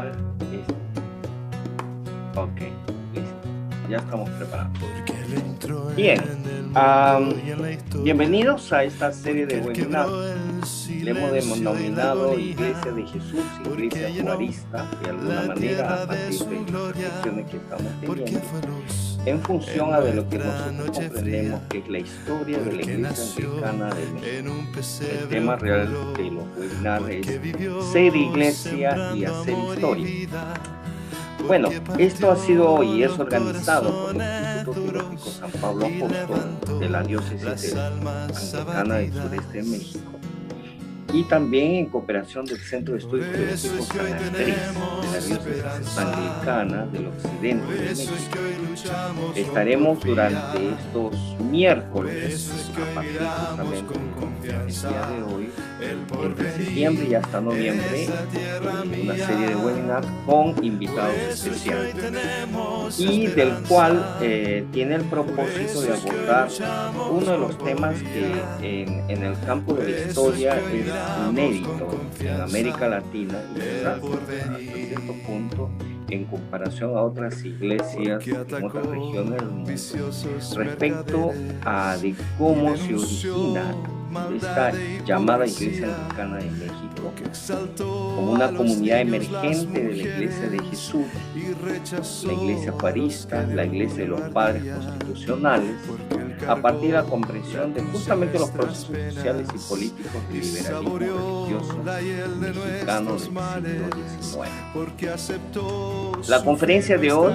comenzar. Ok, listo. Ya estamos preparados. Bien, bienvenidos a esta serie de webinars. Le hemos denominado Iglesia de Jesús, Iglesia Juarista, de alguna manera, a partir de las reflexiones que estamos teniendo, en función a de lo que nosotros comprendemos que es la historia de la Iglesia Anglicana de México. El tema real de los webinars es ser iglesia y hacer historia. Bueno, esto ha sido y es organizado por el Instituto Teológico San Pablo Apóstol de la Diócesis Anglicana del Sureste de México y también en cooperación del Centro de Estudios Teológicos San Andrés de la Diócesis Anglicana del Occidente de México. Estaremos durante estos miércoles, a partir justamente del día de hoy, entre septiembre y hasta noviembre, una serie de webinars con invitados especiales y del cual tiene el propósito de abordar uno de los temas que en el campo de la historia es inédito en América Latina y hasta cierto punto en comparación a otras iglesias en otras regiones del mundo, respecto a de cómo se origina esta llamada Iglesia Anglicana de México como una comunidad emergente de la Iglesia de Jesús, la Iglesia Juarista, la Iglesia de los Padres Constitucionales, a partir de la comprensión de justamente los procesos sociales y políticos del liberalismo religioso mexicano del siglo XIX. La conferencia de hoy,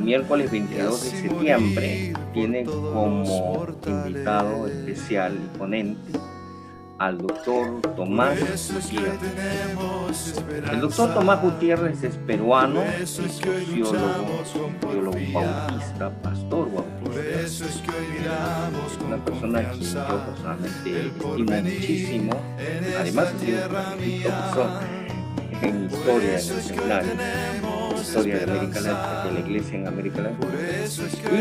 miércoles 22 de septiembre, tiene como invitado especial y ponente al doctor Tomás Gutiérrez. El doctor Tomás Gutiérrez es peruano, es sociólogo, teólogo bautista, pastor bautista. Es una persona a quien yo personalmente estimo muchísimo. Además, he sido profesor en historia en el seminario, historia de América Latina, de la Iglesia en América Latina.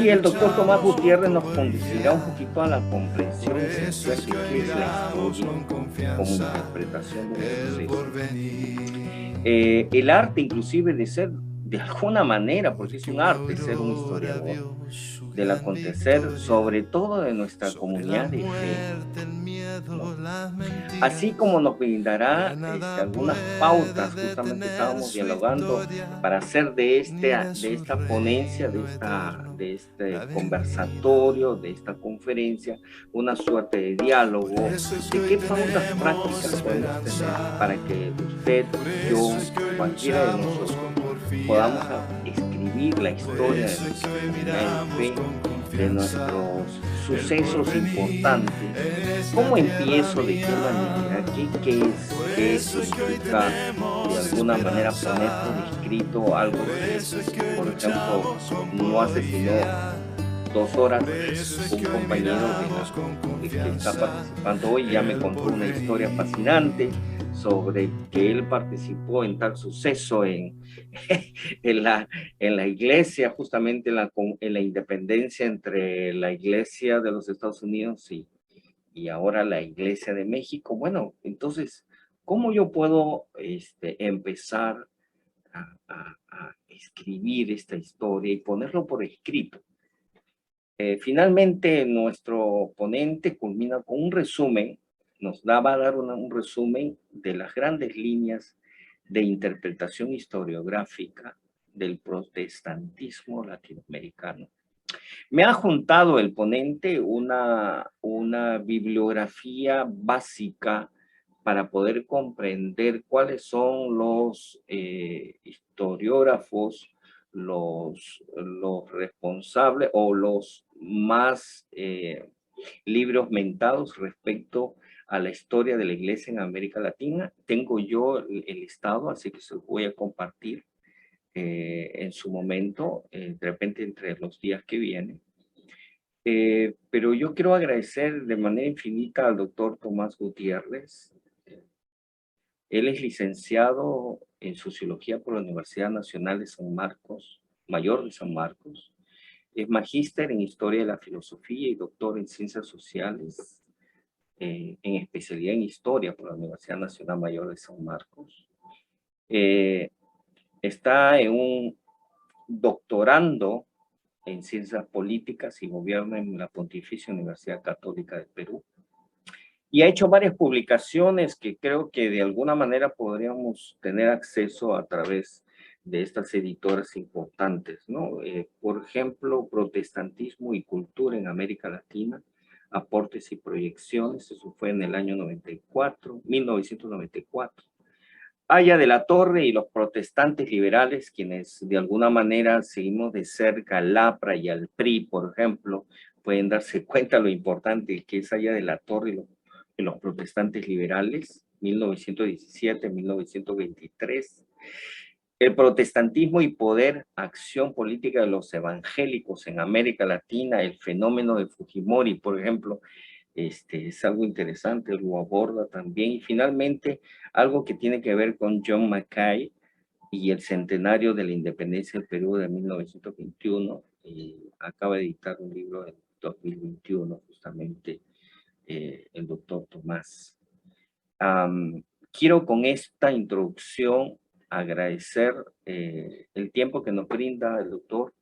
Y el doctor Tomás Gutiérrez nos conducirá un poquito a la comprensión esencial de qué es la historia como interpretación de los sucesos. El arte inclusive de ser, de alguna manera, porque es un arte ser un historiador, del acontecer, sobre todo de nuestra comunidad de fe, ¿no? Así como nos brindará algunas pautas, justamente estábamos dialogando para hacer de esta ponencia, de este conversatorio, de esta conferencia, una suerte de diálogo, de qué pautas prácticas podemos tener para que usted, yo, cualquiera de nosotros podamos escribir la historia de nuestra comunidad de fe, de nuestros sucesos importantes. ¿Cómo empiezo? ¿De qué manera? ¿Qué significa de alguna manera poner por escrito algo que, por ejemplo, no hace sino 2 horas un compañero de que está participando hoy ya me contó una historia fascinante sobre que él participó en tal suceso en la iglesia, justamente en la independencia entre la iglesia de los Estados Unidos y ahora la iglesia de México. Bueno, entonces, ¿cómo yo puedo empezar a escribir esta historia y ponerlo por escrito? Finalmente, nuestro ponente culmina con un resumen, va a dar un resumen de las grandes líneas de interpretación historiográfica del protestantismo latinoamericano. Me ha juntado el ponente una bibliografía básica para poder comprender cuáles son los historiógrafos, los responsables o los más libros mentados respecto a la historia de la iglesia en América Latina. Tengo yo el listado, así que se lo voy a compartir en su momento, de repente entre los días que vienen. Pero yo quiero agradecer de manera infinita al doctor Tomás Gutiérrez. Él es licenciado en Sociología por la Universidad Nacional de San Marcos, Mayor de San Marcos. Es magíster en Historia de la Filosofía y doctor en Ciencias Sociales, en especialidad en Historia por la Universidad Nacional Mayor de San Marcos. está en un doctorando en Ciencias Políticas y Gobierno en la Pontificia Universidad Católica del Perú. Y ha hecho varias publicaciones que creo que de alguna manera podríamos tener acceso a través de estas editoras importantes, ¿no? Por ejemplo, Protestantismo y Cultura en América Latina, Aportes y Proyecciones, eso fue en el año 1994. Aya de la Torre y los protestantes liberales, quienes de alguna manera seguimos de cerca al APRA y al PRI, por ejemplo, pueden darse cuenta lo importante que es Aya de la Torre y los protestantes liberales, 1917-1923. El protestantismo y poder, acción política de los evangélicos en América Latina, el fenómeno de Fujimori, por ejemplo, es algo interesante, lo aborda también. Y finalmente, algo que tiene que ver con John Mackay y el centenario de la independencia del Perú de 1921. Acaba de editar un libro en 2021, justamente, el doctor Tomás. Quiero con esta introducción agradecer el tiempo que nos brinda el doctor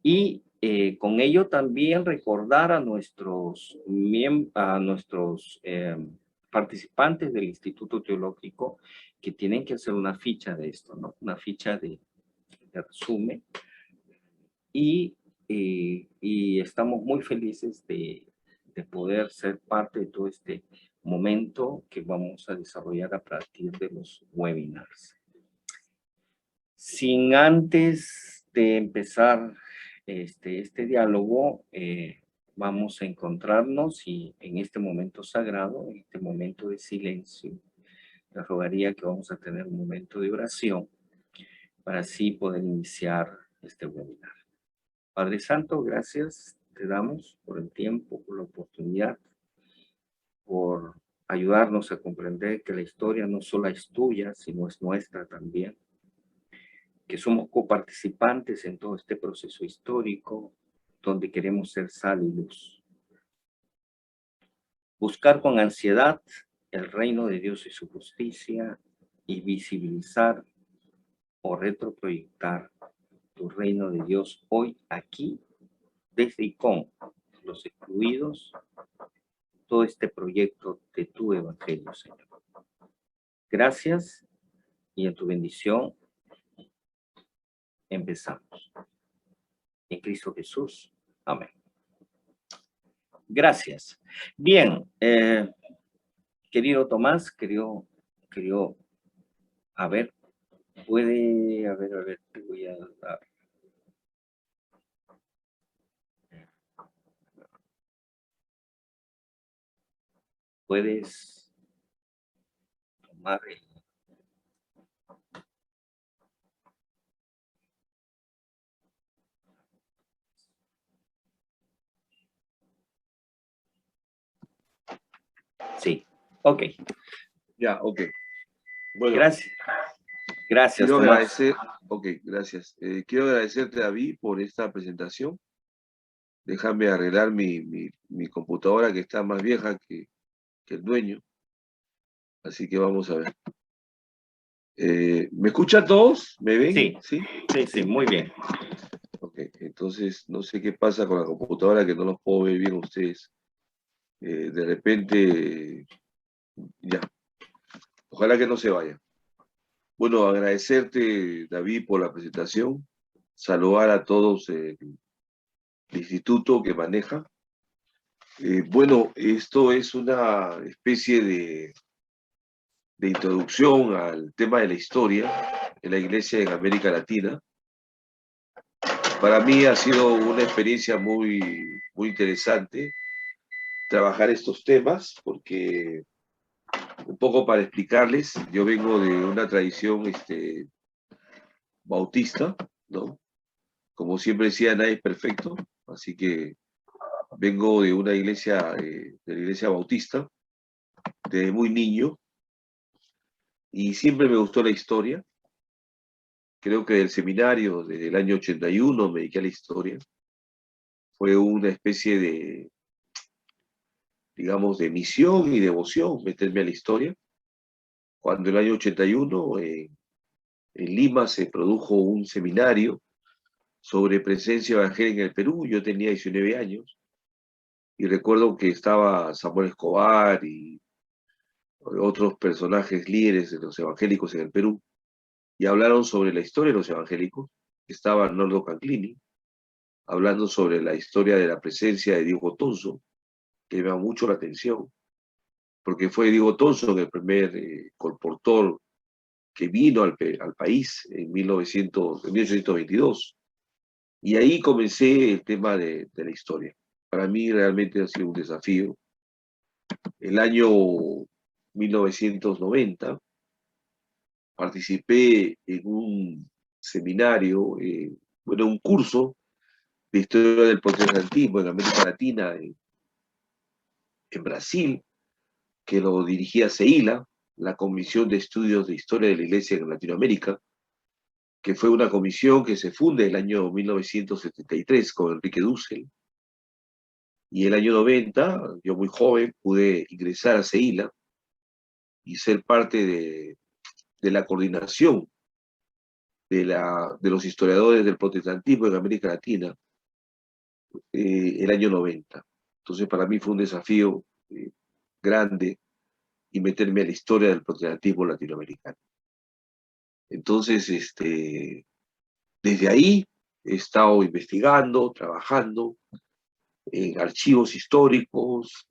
y con ello también recordar a nuestros participantes del Instituto Teológico que tienen que hacer una ficha de esto, ¿no? Una ficha de resumen. Y estamos muy felices de poder ser parte de todo este momento que vamos a desarrollar a partir de los webinars. Sin antes de empezar este diálogo, vamos a encontrarnos y en este momento sagrado, en este momento de silencio, les rogaría que vamos a tener un momento de oración para así poder iniciar este webinar. Padre Santo, gracias te damos por el tiempo, por la oportunidad, por ayudarnos a comprender que la historia no solo es tuya, sino es nuestra también, que somos coparticipantes en todo este proceso histórico, donde queremos ser sal y luz. Buscar con ansiedad el reino de Dios y su justicia y visibilizar o retroproyectar tu reino de Dios hoy, aquí, desde y con los excluidos, todo este proyecto de tu evangelio, Señor. Gracias y en tu bendición empezamos. En Cristo Jesús. Amén. Gracias. Bien, querido Tomás, querido, a ver, puede, a ver, te voy a dar. Puedes tomar el... Sí, ok. Ya, ok. Bueno, gracias. Gracias, quiero Tomás. agradecer, ok, gracias. Quiero agradecerte, David, por esta presentación. Déjame arreglar mi computadora que está más vieja que el dueño. Así que vamos a ver. ¿Me escuchan todos? ¿Me ven? Sí, sí, sí, muy bien. Ok, entonces no sé qué pasa con la computadora que no los puedo ver bien ustedes. De repente, ya. Ojalá que no se vaya. Bueno, agradecerte, David, por la presentación. Saludar a todos el instituto que maneja. Bueno, esto es una especie de introducción al tema de la historia de la Iglesia en América Latina. Para mí ha sido una experiencia muy, muy interesante trabajar estos temas, porque un poco para explicarles, yo vengo de una tradición bautista, ¿no? Como siempre decía, nadie es perfecto, así que vengo de una iglesia, de la iglesia bautista, desde muy niño, y siempre me gustó la historia. Creo que del seminario, desde el año 81, me dediqué a la historia. Fue una especie de, digamos, de misión y devoción meterme a la historia. Cuando el año 81, en en Lima se produjo un seminario sobre presencia evangélica en el Perú. Yo tenía 19 años y recuerdo que estaba Samuel Escobar y otros personajes líderes de los evangélicos en el Perú y hablaron sobre la historia de los evangélicos. Estaba Arnoldo Canclini hablando sobre la historia de la presencia de Diego Tonso, que me llama mucho la atención, porque fue Diego Tonso el primer colportor que vino al país en 1822. Y ahí comencé el tema de la historia. Para mí realmente ha sido un desafío. El año 1990 participé en un seminario, bueno, un curso de historia del protestantismo en América Latina, en Brasil, que lo dirigía CEILA, la Comisión de Estudios de Historia de la Iglesia en Latinoamérica, que fue una comisión que se funda en el año 1973 con Enrique Dussel. Y el año 90, yo muy joven, pude ingresar a CEILA y ser parte de la coordinación de los historiadores del protestantismo en América Latina el año 90. Entonces, para mí fue un desafío grande y meterme a la historia del protestantismo latinoamericano. Entonces, desde ahí he estado investigando, trabajando en archivos históricos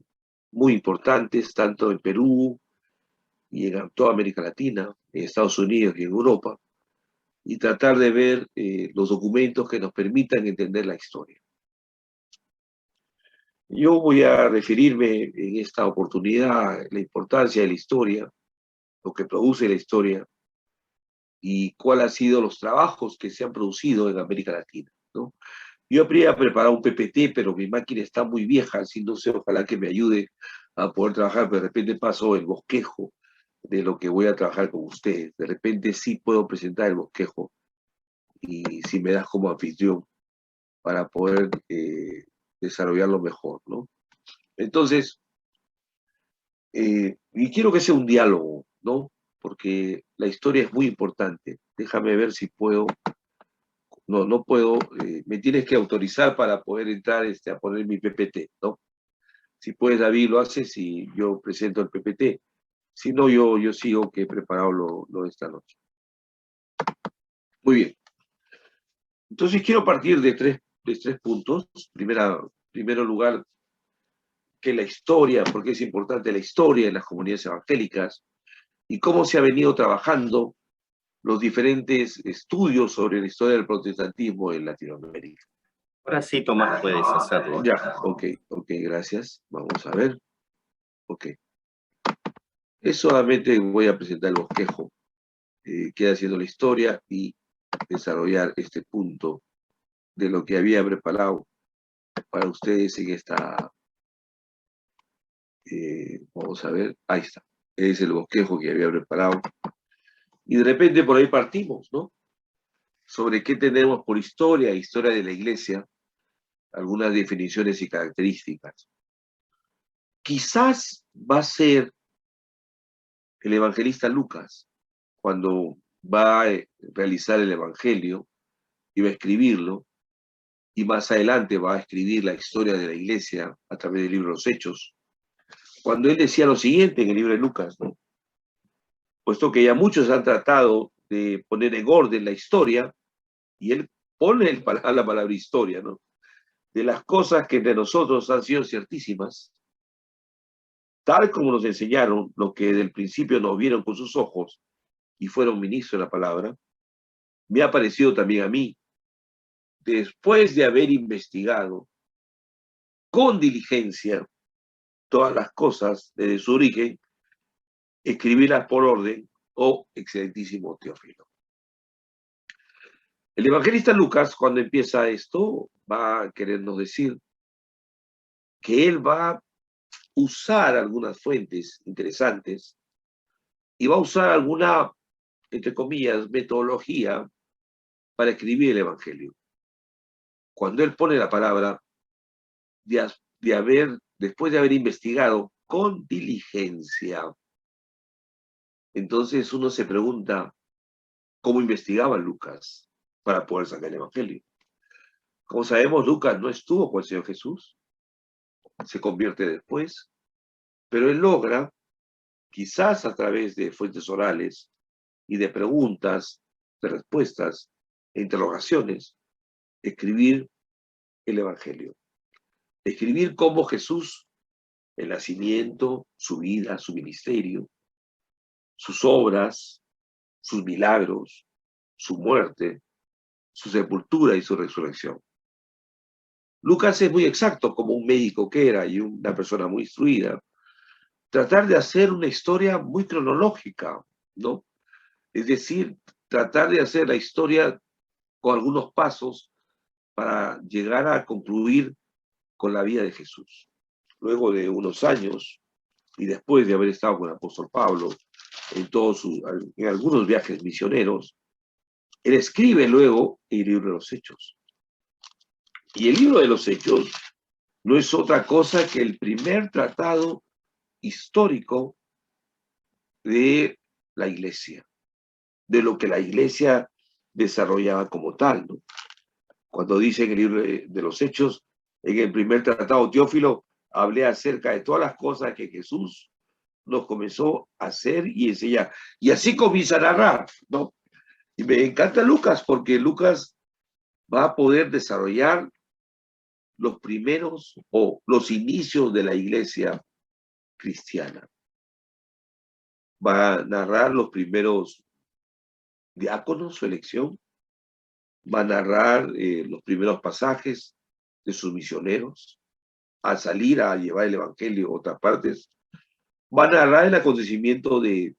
muy importantes, tanto en Perú y en toda América Latina, en Estados Unidos y en Europa, y tratar de ver los documentos que nos permitan entender la historia. Yo voy a referirme en esta oportunidad a la importancia de la historia, lo que produce la historia y cuáles han sido los trabajos que se han producido en América Latina, ¿no? Yo habría preparado un PPT, pero mi máquina está muy vieja, así no sé, ojalá que me ayude a poder trabajar, pero de repente paso el bosquejo de lo que voy a trabajar con ustedes. De repente sí puedo presentar el bosquejo y si me das como anfitrión para poder desarrollarlo mejor, ¿no? Entonces, y quiero que sea un diálogo, ¿no? Porque la historia es muy importante. Déjame ver si puedo. No, no puedo. Me tienes que autorizar para poder entrar a poner mi PPT, ¿no? Si puedes, David, lo haces y yo presento el PPT. Si no, yo sigo que he preparado lo de esta noche. Muy bien. Entonces quiero partir de tres puntos. Primero lugar, que la historia, porque es importante la historia en las comunidades evangélicas y cómo se ha venido trabajando los diferentes estudios sobre la historia del protestantismo en Latinoamérica. Ahora sí, Tomás, puedes hacerlo. Ya, ok, gracias. Vamos a ver. Ok. Es solamente voy a presentar el bosquejo, queda haciendo la historia y desarrollar este punto de lo que había preparado para ustedes en esta... vamos a ver, ahí está. Es el bosquejo que había preparado. Y de repente por ahí partimos, ¿no? Sobre qué tenemos por historia de la Iglesia, algunas definiciones y características. Quizás va a ser el evangelista Lucas, cuando va a realizar el Evangelio y va a escribirlo, y más adelante va a escribir la historia de la Iglesia a través del libro de los Hechos, cuando él decía lo siguiente en el libro de Lucas, ¿no? Puesto que ya muchos han tratado de poner en orden la historia, y él pone la palabra historia, ¿no? De las cosas que entre nosotros han sido ciertísimas, tal como nos enseñaron lo que del principio nos vieron con sus ojos y fueron ministros de la palabra, me ha parecido también a mí, después de haber investigado con diligencia todas las cosas desde su origen, escribirlas por orden, oh excelentísimo Teófilo. El evangelista Lucas, cuando empieza esto, va a querernos decir que él va a usar algunas fuentes interesantes y va a usar alguna, entre comillas, metodología para escribir el evangelio. Cuando él pone la palabra después de haber investigado con diligencia, entonces uno se pregunta, cómo investigaba Lucas para poder sacar el Evangelio. Como sabemos, Lucas no estuvo con el Señor Jesús, se convierte después, pero él logra, quizás a través de fuentes orales y de preguntas, de respuestas e interrogaciones, escribir el Evangelio. Escribir cómo Jesús, el nacimiento, su vida, su ministerio, sus obras, sus milagros, su muerte, su sepultura y su resurrección. Lucas es muy exacto, como un médico que era y una persona muy instruida. Tratar de hacer una historia muy cronológica, ¿no? Es decir, tratar de hacer la historia con algunos pasos para llegar a concluir con la vida de Jesús. Luego de unos años, y después de haber estado con el apóstol Pablo en algunos viajes misioneros, él escribe luego el libro de los Hechos. Y el libro de los Hechos no es otra cosa que el primer tratado histórico de la iglesia, de lo que la iglesia desarrollaba como tal, ¿no? Cuando dice en el libro de los Hechos, en el primer tratado Teófilo, hablé acerca de todas las cosas que Jesús nos comenzó a hacer y enseñar. Y así comienza a narrar, ¿no? Y me encanta Lucas, porque Lucas va a poder desarrollar los primeros o los inicios de la iglesia cristiana. Va a narrar los primeros diáconos, su elección. Va a narrar los primeros pasajes de sus misioneros al salir a llevar el evangelio a otras partes. Va a narrar el acontecimiento de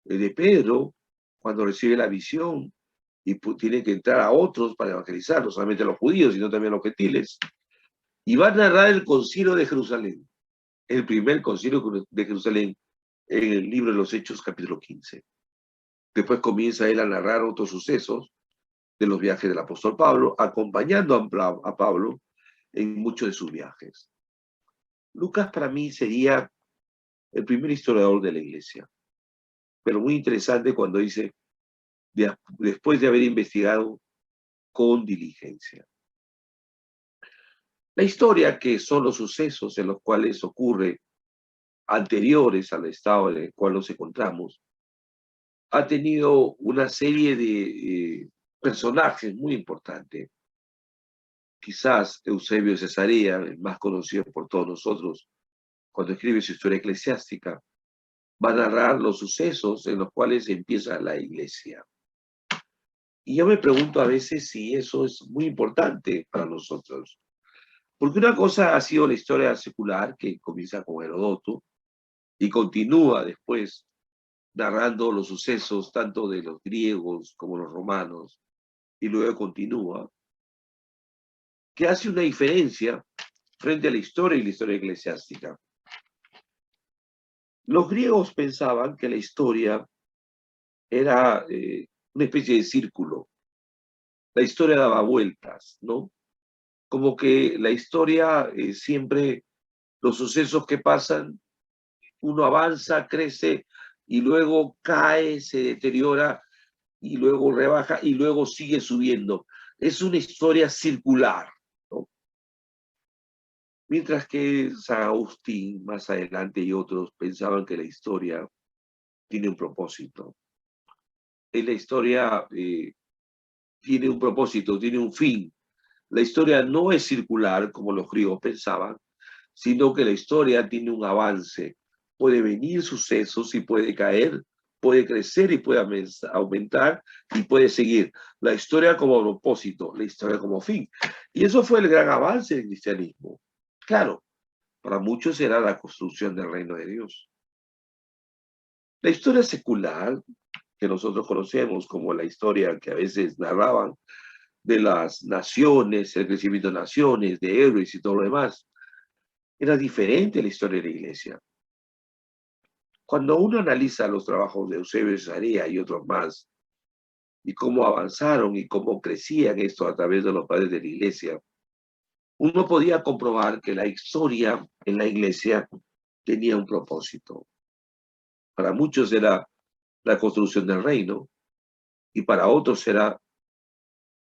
Pedro cuando recibe la visión y tiene que entrar a otros para evangelizar, no solamente a los judíos, sino también a los gentiles. Y va a narrar el concilio de Jerusalén, el primer concilio de Jerusalén en el libro de los Hechos, capítulo 15. Después comienza él a narrar otros sucesos de los viajes del apóstol Pablo, acompañando a Pablo en muchos de sus viajes. Lucas para mí sería el primer historiador de la iglesia, pero muy interesante cuando dice, después de haber investigado con diligencia. La historia, que son los sucesos en los cuales ocurre anteriores al estado en el cual nos encontramos, ha tenido una serie de personajes muy importantes. Quizás Eusebio de Cesarea, el más conocido por todos nosotros, cuando escribe su historia eclesiástica, va a narrar los sucesos en los cuales empieza la iglesia. Y yo me pregunto a veces si eso es muy importante para nosotros. Porque una cosa ha sido la historia secular, que comienza con Heródoto y continúa después narrando los sucesos tanto de los griegos como los romanos, y luego continúa, que hace una diferencia frente a la historia y la historia eclesiástica. Los griegos pensaban que la historia era una especie de círculo. La historia daba vueltas, ¿no? Como que la historia siempre, los sucesos que pasan, uno avanza, crece y luego cae, se deteriora y luego rebaja y luego sigue subiendo. Es una historia circular, ¿no? Mientras que San Agustín, más adelante, y otros pensaban que la historia tiene un propósito. La historia tiene un propósito, tiene un fin. La historia no es circular, como los griegos pensaban, sino que la historia tiene un avance. Puede venir sucesos y puede caer, puede crecer y puede aumentar y puede seguir. La historia como propósito, la historia como fin. Y eso fue el gran avance del cristianismo. Claro, para muchos era la construcción del reino de Dios. La historia secular, que nosotros conocemos como la historia que a veces narraban de las naciones, el crecimiento de naciones, de héroes y todo lo demás, era diferente a la historia de la iglesia. Cuando uno analiza los trabajos de Eusebio de Cesarea y otros más, y cómo avanzaron y cómo crecían esto a través de los padres de la iglesia, uno podía comprobar que la historia en la iglesia tenía un propósito. Para muchos era la construcción del reino, y para otros será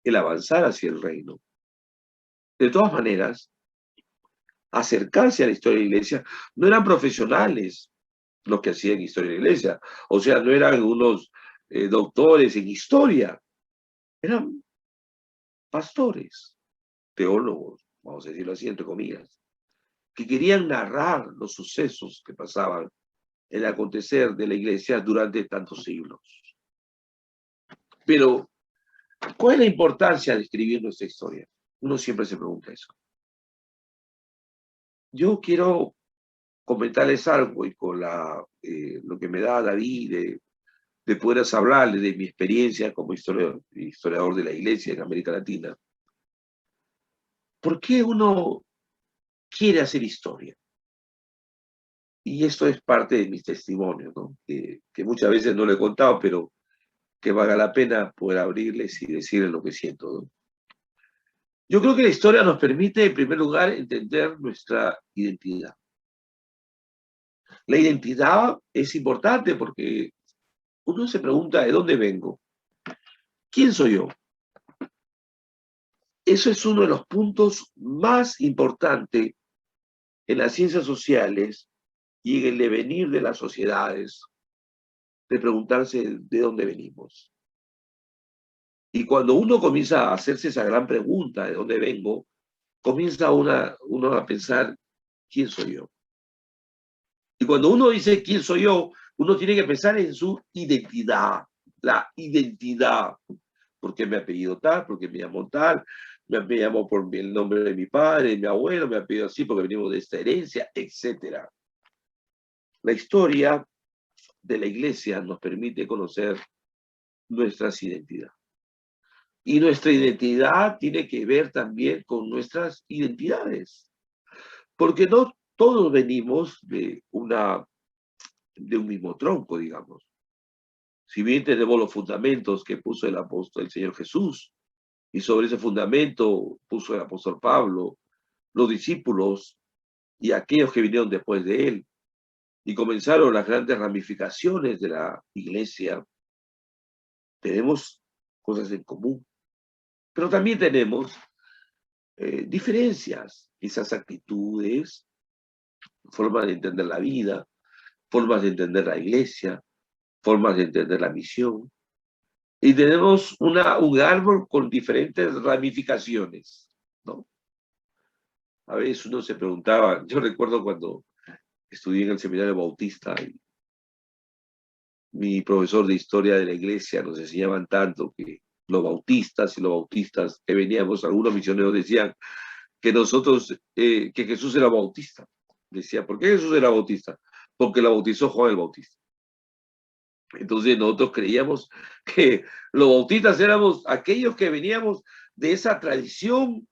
el avanzar hacia el reino. De todas maneras, acercarse a la historia de la iglesia, no eran profesionales los que hacían historia de la iglesia, o sea, no eran unos doctores en historia, eran pastores, teólogos, vamos a decirlo así, entre comillas, que querían narrar los sucesos que pasaban en el acontecer de la iglesia durante tantos siglos. Pero, ¿cuál es la importancia de escribir nuestra historia? Uno siempre se pregunta eso. Yo quiero comentarles algo y con lo que me da David de poder hablarles de mi experiencia como historiador de la iglesia en América Latina. ¿Por qué uno quiere hacer historia? Y esto es parte de mis testimonios, ¿no? Que muchas veces no le he contado, pero que valga la pena poder abrirles y decirles lo que siento, ¿no? Yo creo que la historia nos permite, en primer lugar, entender nuestra identidad. La identidad es importante porque uno se pregunta de dónde vengo, quién soy yo. Eso es uno de los puntos más importantes en las ciencias sociales y en el devenir de las sociedades, de preguntarse de dónde venimos. Y cuando uno comienza a hacerse esa gran pregunta, ¿de dónde vengo?, comienza uno a pensar, ¿quién soy yo? Y cuando uno dice, ¿quién soy yo?, uno tiene que pensar en su identidad, la identidad. ¿Por qué me apellido tal? ¿Por qué me llamo tal? Me llamo por el nombre de mi padre, de mi abuelo, me apellido así porque venimos de esta herencia, etc. La historia de la iglesia nos permite conocer nuestras identidades. Y nuestra identidad tiene que ver también con nuestras identidades. Porque no todos venimos de un mismo tronco, digamos. Si bien tenemos los fundamentos que puso el apóstol, el Señor Jesús, y sobre ese fundamento puso el apóstol Pablo, los discípulos y aquellos que vinieron después de él, y comenzaron las grandes ramificaciones de la iglesia, tenemos cosas en común. Pero también tenemos diferencias, esas actitudes, formas de entender la vida, formas de entender la iglesia, formas de entender la misión. Y tenemos un árbol con diferentes ramificaciones, ¿no? A veces uno se preguntaba, yo recuerdo cuando estudié en el seminario bautista, y mi profesor de historia de la iglesia nos enseñaban tanto que los bautistas que veníamos, algunos misioneros decían que que Jesús era bautista. Decía, ¿por qué Jesús era bautista? Porque la bautizó Juan el Bautista. Entonces nosotros creíamos que los bautistas éramos aquellos que veníamos de esa tradición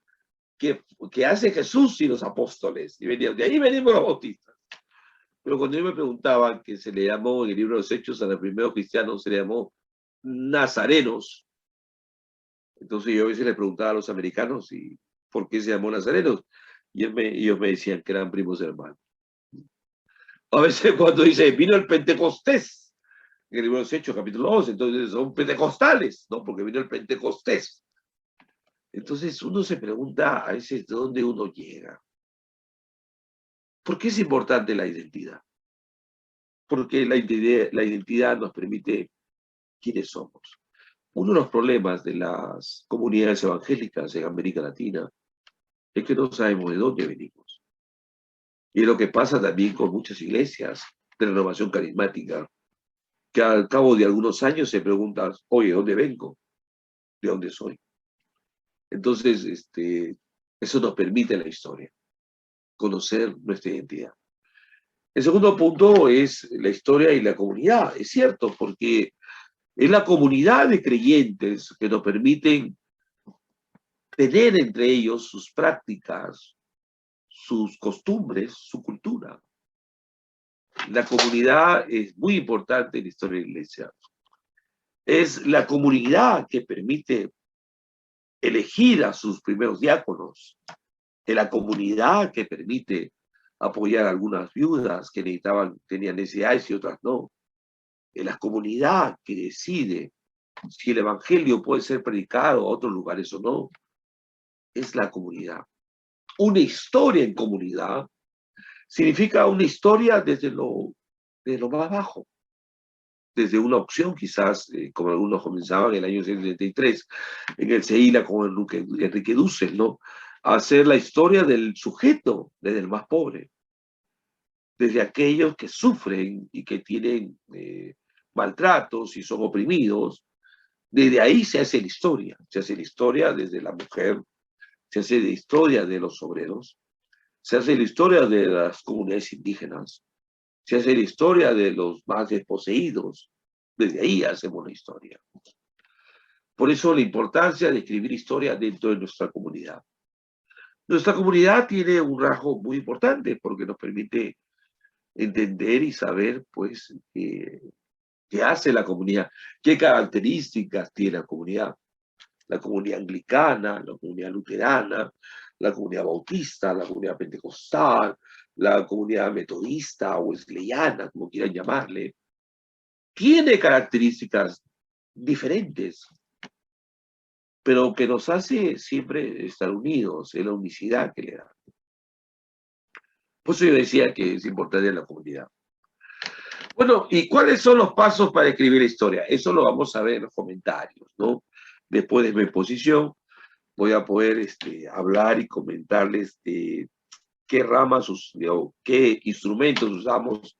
que hace Jesús y los apóstoles. Y veníamos, de ahí venimos los bautistas. Pero cuando yo me preguntaba que se le llamó en el libro de los Hechos a los primeros cristianos, se le llamó nazarenos. Entonces yo a veces le preguntaba a los americanos por qué se llamó nazarenos. Y ellos me decían que eran primos hermanos. A veces cuando dice, vino el Pentecostés, en el libro de los Hechos, capítulo 11, entonces son pentecostales, ¿no? Porque vino el Pentecostés. Entonces uno se pregunta a veces de dónde uno llega. ¿Por qué es importante la identidad? Porque la identidad nos permite quiénes somos. Uno de los problemas de las comunidades evangélicas en América Latina es que no sabemos de dónde venimos. Y es lo que pasa también con muchas iglesias de renovación carismática, que al cabo de algunos años se preguntan, oye, ¿dónde vengo? ¿De dónde soy? Entonces, eso nos permite en la historia, conocer nuestra identidad. El segundo punto es la historia y la comunidad. Es cierto, porque es la comunidad de creyentes que nos permiten tener entre ellos sus prácticas, sus costumbres, su cultura. La comunidad es muy importante en la historia de la iglesia. Es la comunidad que permite elegir a sus primeros diáconos. Es la comunidad que permite apoyar a algunas viudas que tenían necesidades y otras no. Es la comunidad que decide si el evangelio puede ser predicado a otros lugares o no, es la comunidad. Una historia en comunidad significa una historia desde lo más bajo, desde una opción quizás, como algunos comenzaban en el año 73, en el CEILA con Enrique Dussel, ¿no? A hacer la historia del sujeto, desde el más pobre, desde aquellos que sufren y que tienen maltratos y son oprimidos. Desde ahí se hace la historia desde la mujer, se hace la historia de los obreros, se hace la historia de las comunidades indígenas, se hace la historia de los más desposeídos. Desde ahí hacemos la historia. Por eso la importancia de escribir historia dentro de nuestra comunidad. Nuestra comunidad tiene un rasgo muy importante porque nos permite entender y saber, pues, qué hace la comunidad, qué características tiene la comunidad anglicana, la comunidad luterana, la comunidad bautista, la comunidad pentecostal, la comunidad metodista o wesleyana, como quieran llamarle, tiene características diferentes, pero que nos hace siempre estar unidos, es la unicidad que le da. Por eso yo decía que es importante la comunidad. Bueno, ¿y cuáles son los pasos para escribir historia? Eso lo vamos a ver en los comentarios, ¿no? Después de mi exposición voy a poder hablar y comentarles de qué ramas, qué instrumentos usamos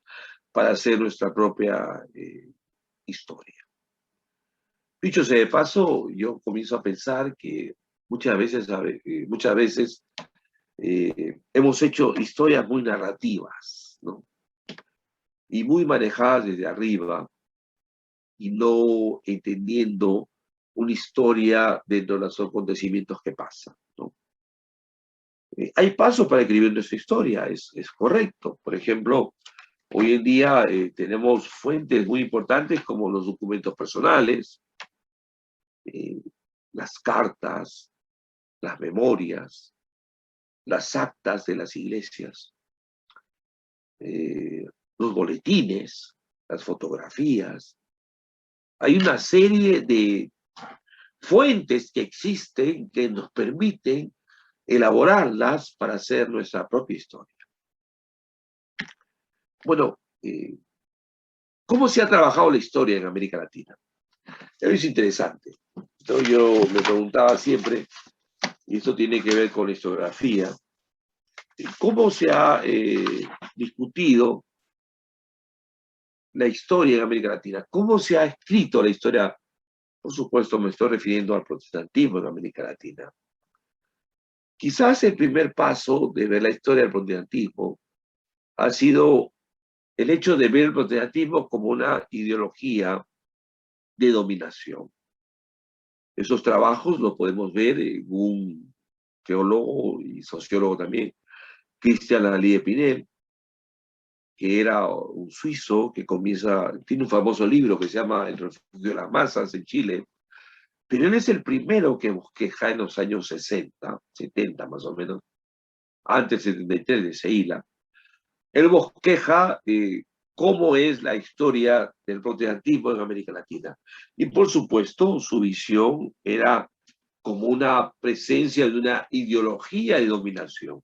para hacer nuestra propia historia. Dicho sea de paso, yo comienzo a pensar que muchas veces hemos hecho historias muy narrativas, ¿no? Y muy manejadas desde arriba y no entendiendo una historia dentro de los acontecimientos que pasan, ¿no? Hay pasos para escribir nuestra historia, es correcto. Por ejemplo, hoy en día tenemos fuentes muy importantes como los documentos personales, las cartas, las memorias, las actas de las iglesias, los boletines, las fotografías. Hay una serie de fuentes que existen que nos permiten elaborarlas para hacer nuestra propia historia. Bueno, ¿cómo se ha trabajado la historia en América Latina? Es interesante. Entonces yo me preguntaba siempre, y esto tiene que ver con la historiografía, ¿cómo se ha discutido la historia en América Latina? ¿Cómo se ha escrito la historia? Por supuesto, me estoy refiriendo al protestantismo en América Latina. Quizás el primer paso de ver la historia del protestantismo ha sido el hecho de ver el protestantismo como una ideología de dominación. Esos trabajos los podemos ver en un teólogo y sociólogo también, Christian Lallie Pinel, que era un suizo que tiene un famoso libro que se llama El refugio de las masas en Chile, pero él es el primero que bosqueja en los años 60, 70 más o menos, antes del 73 de Seila. Él bosqueja cómo es la historia del protestantismo en América Latina. Y por supuesto, su visión era como una presencia de una ideología de dominación,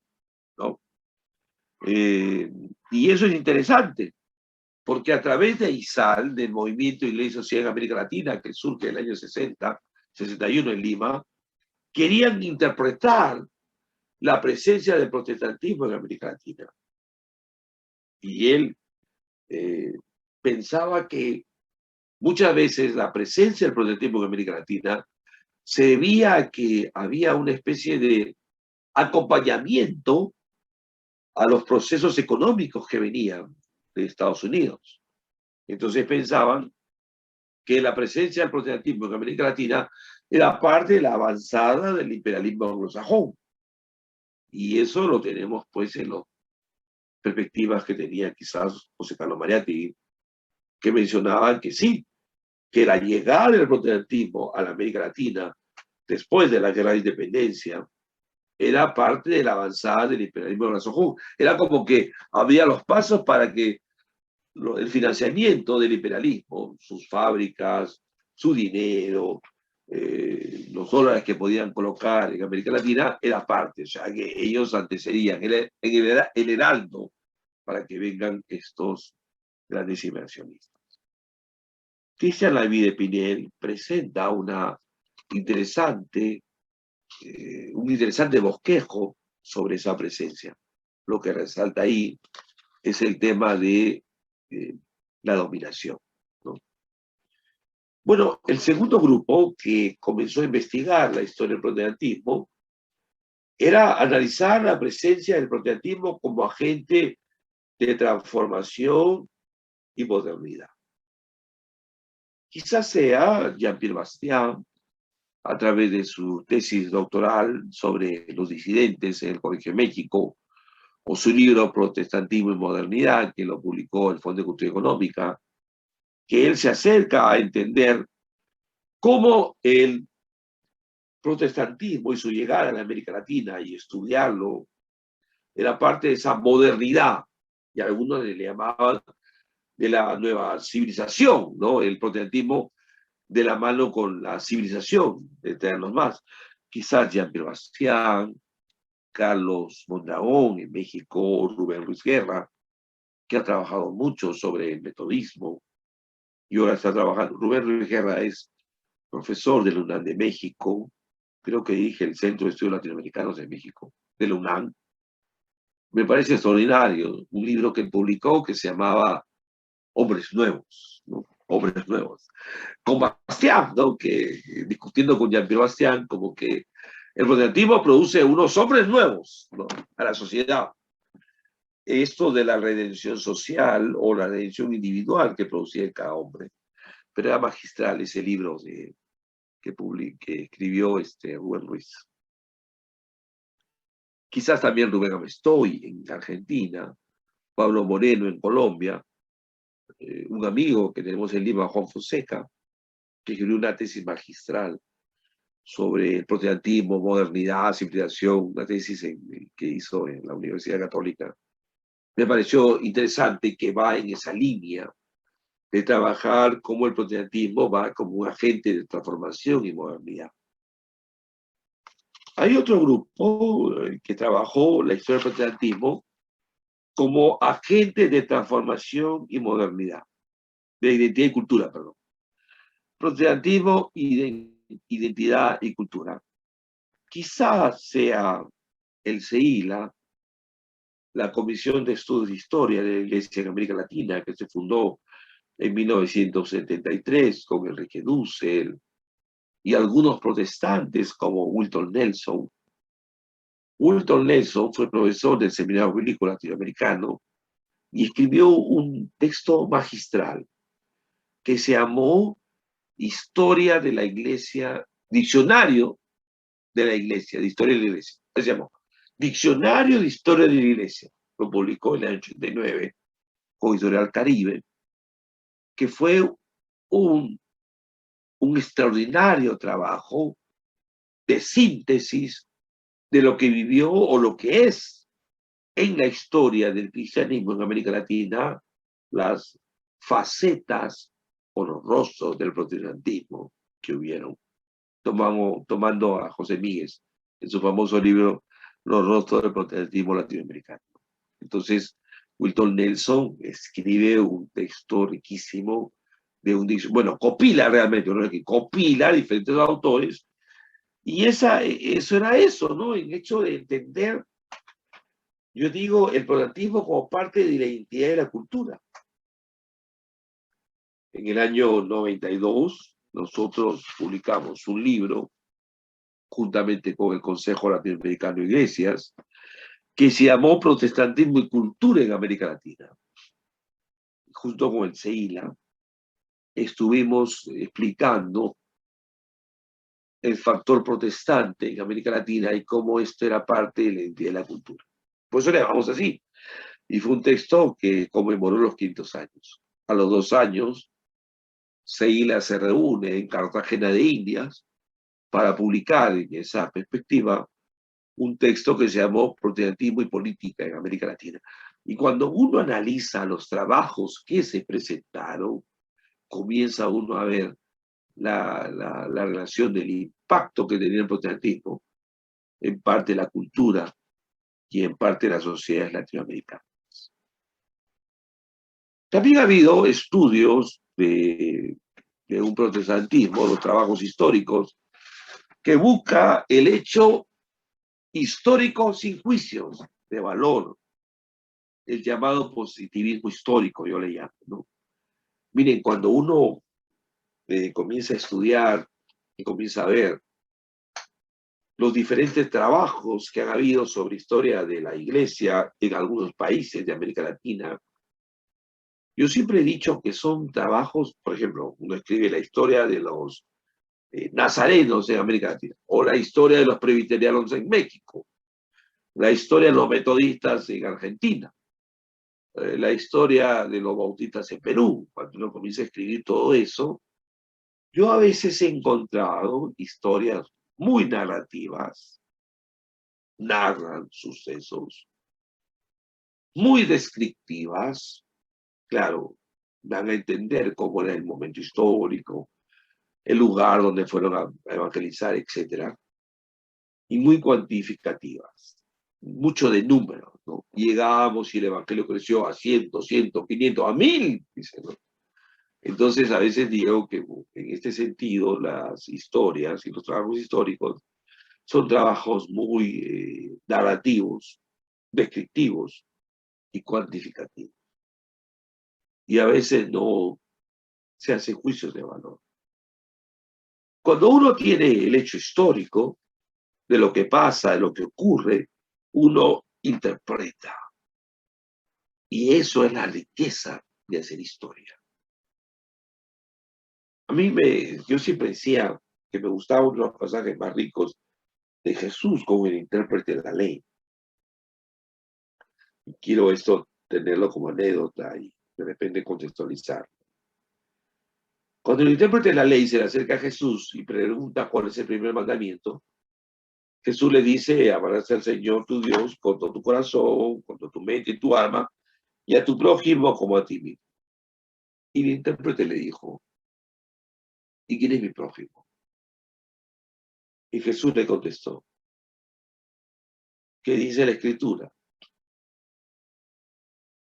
¿no? Y eso es interesante, porque a través de ISAL, del Movimiento Iglesia y Sociedad en América Latina, que surge en el año 60, 61 en Lima, querían interpretar la presencia del protestantismo en América Latina. Y él pensaba que muchas veces la presencia del protestantismo en América Latina se debía a que había una especie de acompañamiento a los procesos económicos que venían de Estados Unidos. Entonces pensaban que la presencia del protestantismo en América Latina era parte de la avanzada del imperialismo anglosajón. Y eso lo tenemos pues en las perspectivas que tenía quizás José Carlos Mariátegui, que mencionaban que sí, que la llegada del protestantismo a la América Latina después de la guerra de independencia era parte de la avanzada del imperialismo anglosajón. Era como que había los pasos para que el financiamiento del imperialismo, sus fábricas, su dinero, los dólares que podían colocar en América Latina, era parte, o sea que ellos antecedían el heraldo para que vengan estos grandes inversionistas. Cristian Lavie de Pinel presenta un interesante bosquejo sobre esa presencia. Lo que resalta ahí es el tema de la dominación, ¿no? Bueno, el segundo grupo que comenzó a investigar la historia del protestantismo era analizar la presencia del protestantismo como agente de transformación y modernidad. Quizás sea Jean-Pierre Bastiat, a través de su tesis doctoral sobre los disidentes en el Colegio de México, o su libro Protestantismo y Modernidad, que lo publicó el Fondo de Cultura Económica, que él se acerca a entender cómo el protestantismo y su llegada a la América Latina y estudiarlo era parte de esa modernidad, y algunos le llamaban de la nueva civilización, ¿no? El protestantismo de la mano con la civilización, de tenerlos más. Quizás Jean-Pierre Bastiat, Carlos Mondragón en México, Rubén Ruiz Guerra, que ha trabajado mucho sobre el metodismo, y ahora está trabajando. Rubén Ruiz Guerra es profesor de la UNAM de México, creo que dirige el Centro de Estudios Latinoamericanos de México, de la UNAM. Me parece extraordinario, un libro que publicó que se llamaba Hombres Nuevos, ¿no? Hombres Nuevos. Con Bastiat, ¿no? Que discutiendo con Jean-Pierre Bastiat, como que el protestantismo produce unos hombres nuevos, ¿no?, a la sociedad. Esto de la redención social o la redención individual que producía cada hombre. Pero era magistral ese libro que escribió Rubén Ruiz. Quizás también Rubén Amestoy en Argentina, Pablo Moreno en Colombia, un amigo que tenemos en Lima, Juan Fonseca, que escribió una tesis magistral sobre el protestantismo, modernidad, civilización, una tesis que hizo en la Universidad Católica. Me pareció interesante que va en esa línea de trabajar cómo el protestantismo va como un agente de transformación y modernidad. Hay otro grupo que trabajó la historia del protestantismo como agente de transformación y modernidad, de identidad y cultura, perdón. Protestantismo, identidad y cultura. Quizás sea el CEILA, la Comisión de Estudios de Historia de la Iglesia en América Latina, que se fundó en 1973 con Enrique Dussel y algunos protestantes como Wilton Nelson. Wilton Nelson fue profesor del Seminario Bíblico Latinoamericano y escribió un texto magistral que se llamó Historia de la Iglesia, Diccionario de la Iglesia, de Historia de la Iglesia. Se llamó Diccionario de Historia de la Iglesia. Lo publicó en el año 89 con Editorial Caribe, que fue un extraordinario trabajo de síntesis de lo que vivió o lo que es en la historia del cristianismo en América Latina, las facetas o los rostros del protestantismo que hubieron, tomando a José Míguez en su famoso libro Los rostros del protestantismo latinoamericano. Entonces, Wilton Nelson escribe un texto riquísimo de un diccionario, bueno, copila realmente, ¿no? Que copila diferentes autores, y eso era eso, ¿no? El hecho de entender, yo digo, el protestantismo como parte de la identidad y la cultura. En el año 92, nosotros publicamos un libro, juntamente con el Consejo Latinoamericano de Iglesias, que se llamó Protestantismo y Cultura en América Latina. Junto con el CEILA, estuvimos explicando el factor protestante en América Latina y cómo esto era parte de la identidad de la cultura. Por eso le llamamos así. Y fue un texto que conmemoró los 500 años. A los 2 años, CEILA se reúne en Cartagena de Indias para publicar en esa perspectiva un texto que se llamó Protestantismo y Política en América Latina. Y cuando uno analiza los trabajos que se presentaron, comienza uno a ver la relación del impacto que tenía el protestantismo en parte de la cultura y en parte de las sociedades latinoamericanas. También ha habido estudios de un protestantismo, los trabajos históricos, que busca el hecho histórico sin juicios de valor, el llamado positivismo histórico, yo le llamo, ¿no? Miren, cuando uno comienza a estudiar y comienza a ver los diferentes trabajos que han habido sobre historia de la Iglesia en algunos países de América Latina, yo siempre he dicho que son trabajos, por ejemplo, uno escribe la historia de los nazarenos en América Latina, o la historia de los presbiterianos en México, la historia de los metodistas en Argentina, la historia de los bautistas en Perú. Cuando uno comienza a escribir todo eso, yo a veces he encontrado historias muy narrativas, narran sucesos, muy descriptivas, claro, dan a entender cómo era el momento histórico, el lugar donde fueron a evangelizar, etc. Y muy cuantificativas, mucho de números, ¿no? Llegamos y el evangelio creció a 100, 200, 500, a 1000, dicen, ¿no? Entonces, a veces digo que en este sentido las historias y los trabajos históricos son trabajos muy narrativos, descriptivos y cuantificativos. Y a veces no se hacen juicios de valor. Cuando uno tiene el hecho histórico de lo que pasa, de lo que ocurre, uno interpreta. Y eso es la riqueza de hacer historia. Yo siempre decía que me gustaban los pasajes más ricos de Jesús como el intérprete de la ley. Y quiero esto tenerlo como anécdota y de repente contextualizar. Cuando el intérprete de la ley se le acerca a Jesús y pregunta cuál es el primer mandamiento, Jesús le dice: amarás al Señor tu Dios con todo tu corazón, con toda tu mente y tu alma, y a tu prójimo como a ti mismo. Y el intérprete le dijo: ¿y quién es mi prójimo? Y Jesús le contestó: ¿qué dice la Escritura?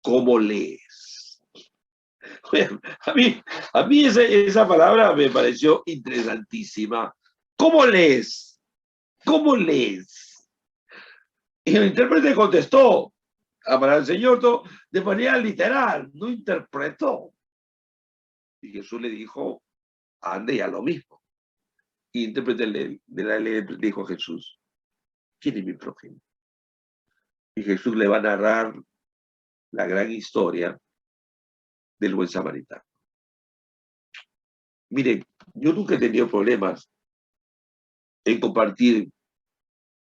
¿Cómo lees? A mí esa palabra me pareció interesantísima. ¿Cómo lees? ¿Cómo lees? Y el intérprete contestó: amarás al Señor de manera literal, no interpretó. Y Jesús le dijo: ande y a lo mismo. Y el intérprete de la ley dijo a Jesús: ¿quién es mi prójimo? Y Jesús le va a narrar la gran historia del buen samaritano. Miren, yo nunca he tenido problemas en compartir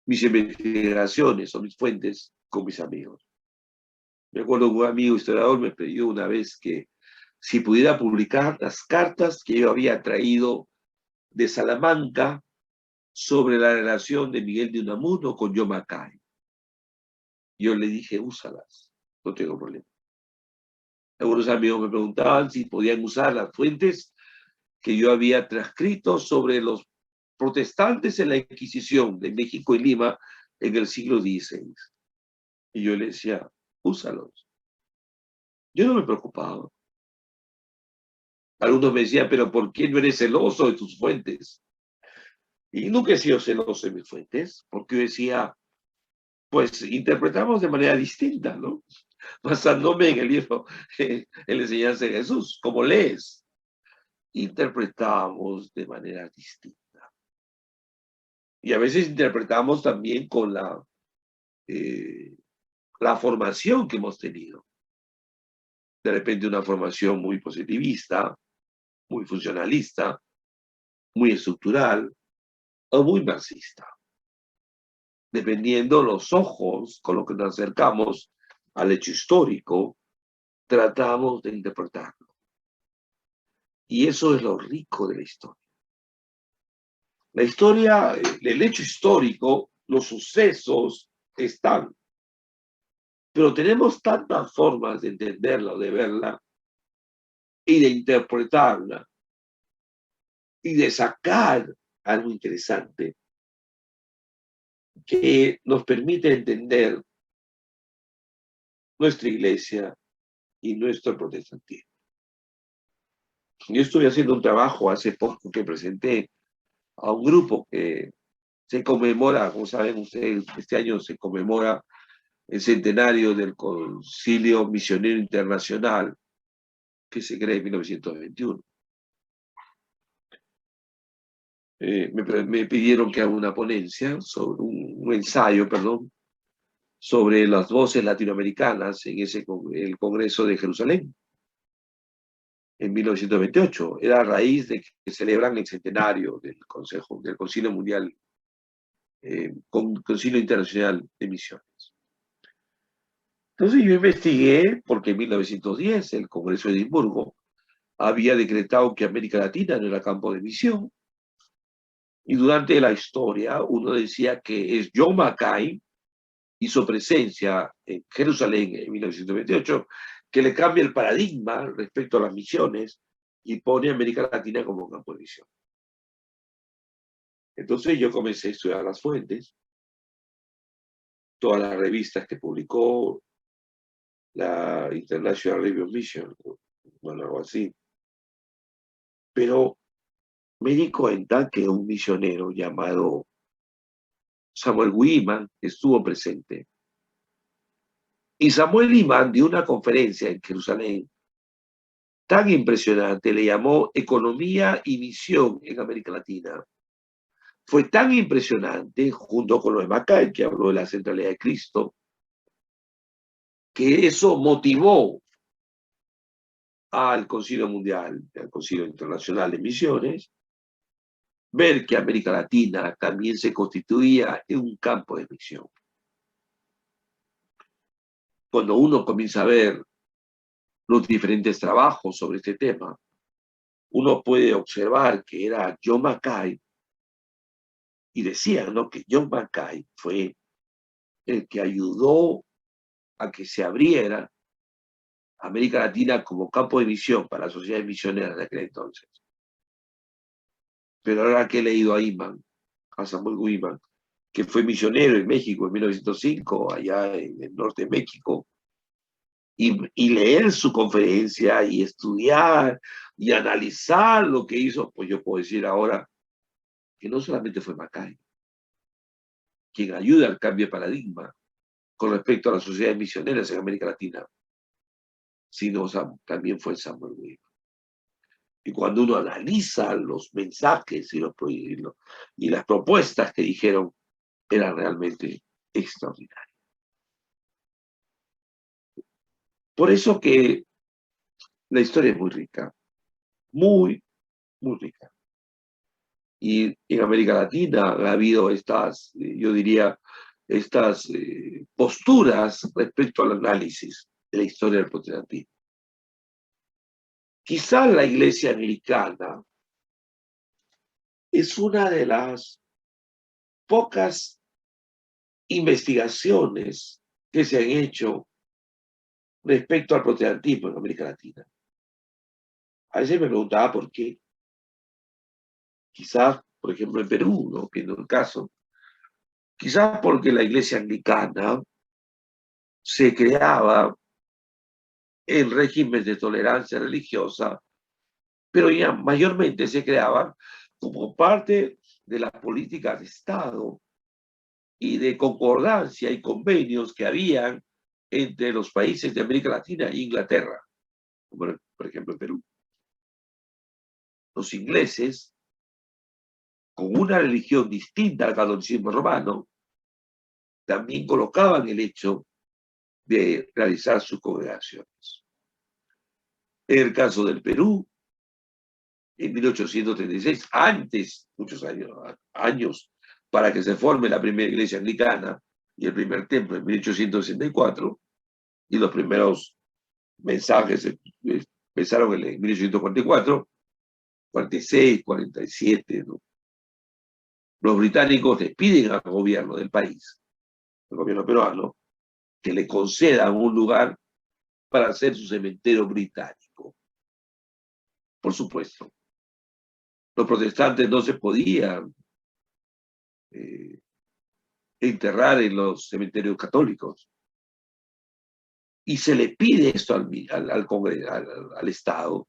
mis investigaciones o mis fuentes con mis amigos. Me acuerdo que un amigo historiador me pidió una vez que si pudiera publicar las cartas que yo había traído de Salamanca sobre la relación de Miguel de Unamuno con Yomacay. Yo le dije: úsalas, no tengo problema. Algunos amigos me preguntaban si podían usar las fuentes que yo había transcrito sobre los protestantes en la Inquisición de México y Lima en el siglo XVI. Y yo le decía: úsalos. Yo no me preocupaba. Algunos me decían: pero ¿por qué no eres celoso de tus fuentes? Y nunca he sido celoso de mis fuentes, porque yo decía, pues interpretamos de manera distinta, ¿no? Basándome en el libro, en la enseñanza de Jesús, como lees, interpretamos de manera distinta. Y a veces interpretamos también con la formación que hemos tenido. De repente una formación muy positivista, muy funcionalista, muy estructural o muy marxista. Dependiendo los ojos con los que nos acercamos al hecho histórico, tratamos de interpretarlo. Y eso es lo rico de la historia. La historia, el hecho histórico, los sucesos están, pero tenemos tantas formas de entenderla o de verla y de interpretarla, y de sacar algo interesante que nos permite entender nuestra iglesia y nuestro protestantismo. Yo estuve haciendo un trabajo hace poco que presenté a un grupo que se conmemora, como saben ustedes, este año se conmemora el centenario del Concilio Misionero Internacional que se crea en 1921. Me pidieron que haga una ponencia, sobre un ensayo, perdón, sobre las voces latinoamericanas en el Congreso de Jerusalén en 1928. Era a raíz de que celebran el centenario del Concilio Mundial, Concilio Internacional de Misiones. Entonces yo investigué porque en 1910 el Congreso de Edimburgo había decretado que América Latina no era campo de misión. Y durante la historia uno decía que es John Mackay hizo presencia en Jerusalén en 1928, que le cambia el paradigma respecto a las misiones y pone a América Latina como campo de misión. Entonces yo comencé a estudiar las fuentes, todas las revistas que publicó la International Review of Mission, bueno, algo así. Pero me di cuenta que un misionero llamado Samuel Wiman estuvo presente. Y Samuel Wiman dio una conferencia en Jerusalén tan impresionante, le llamó Economía y Misión en América Latina. Fue tan impresionante, junto con lo de Mackay, que habló de la centralidad de Cristo, que eso motivó al Concilio Mundial, al Concilio Internacional de Misiones, ver que América Latina también se constituía en un campo de misión. Cuando uno comienza a ver los diferentes trabajos sobre este tema, uno puede observar que era John Mackay, y decían, ¿no?, que John Mackay fue el que ayudó a que se abriera América Latina como campo de misión para las sociedades misioneras de aquel entonces. Pero ahora que he leído a Samuel Wiman, que fue misionero en México en 1905, allá en el norte de México, y leer su conferencia y estudiar y analizar lo que hizo, pues yo puedo decir ahora que no solamente fue Mackay quien ayuda al cambio de paradigma con respecto a las sociedades misioneras en América Latina, sino también fue Samuel Wiman. Y cuando uno analiza los mensajes y las propuestas que dijeron, eran realmente extraordinarias. Por eso que la historia es muy rica, muy, muy rica. Y en América Latina ha habido estas, yo diría, estas posturas respecto al análisis de la historia del protestantismo. Quizá la iglesia anglicana es una de las pocas investigaciones que se han hecho respecto al protestantismo en América Latina. A veces me preguntaba por qué. Quizás, por ejemplo, en Perú, ¿no?, que no es el caso. Quizás porque la iglesia anglicana se creaba en régimen de tolerancia religiosa, pero ya mayormente se creaba como parte de la política de Estado y de concordancia y convenios que habían entre los países de América Latina e Inglaterra, como por ejemplo en Perú. Los ingleses, con una religión distinta al catolicismo romano, también colocaban el hecho de realizar sus congregaciones. En el caso del Perú, en 1836, antes, muchos años, para que se forme la primera iglesia anglicana y el primer templo en 1864, y los primeros mensajes empezaron en 1844, 46, 47, ¿no? Los británicos les piden al gobierno del país, el gobierno peruano, que le concedan un lugar para hacer su cementerio británico. Por supuesto, Los protestantes no se podían enterrar en los cementerios católicos. Y se le pide esto al Estado,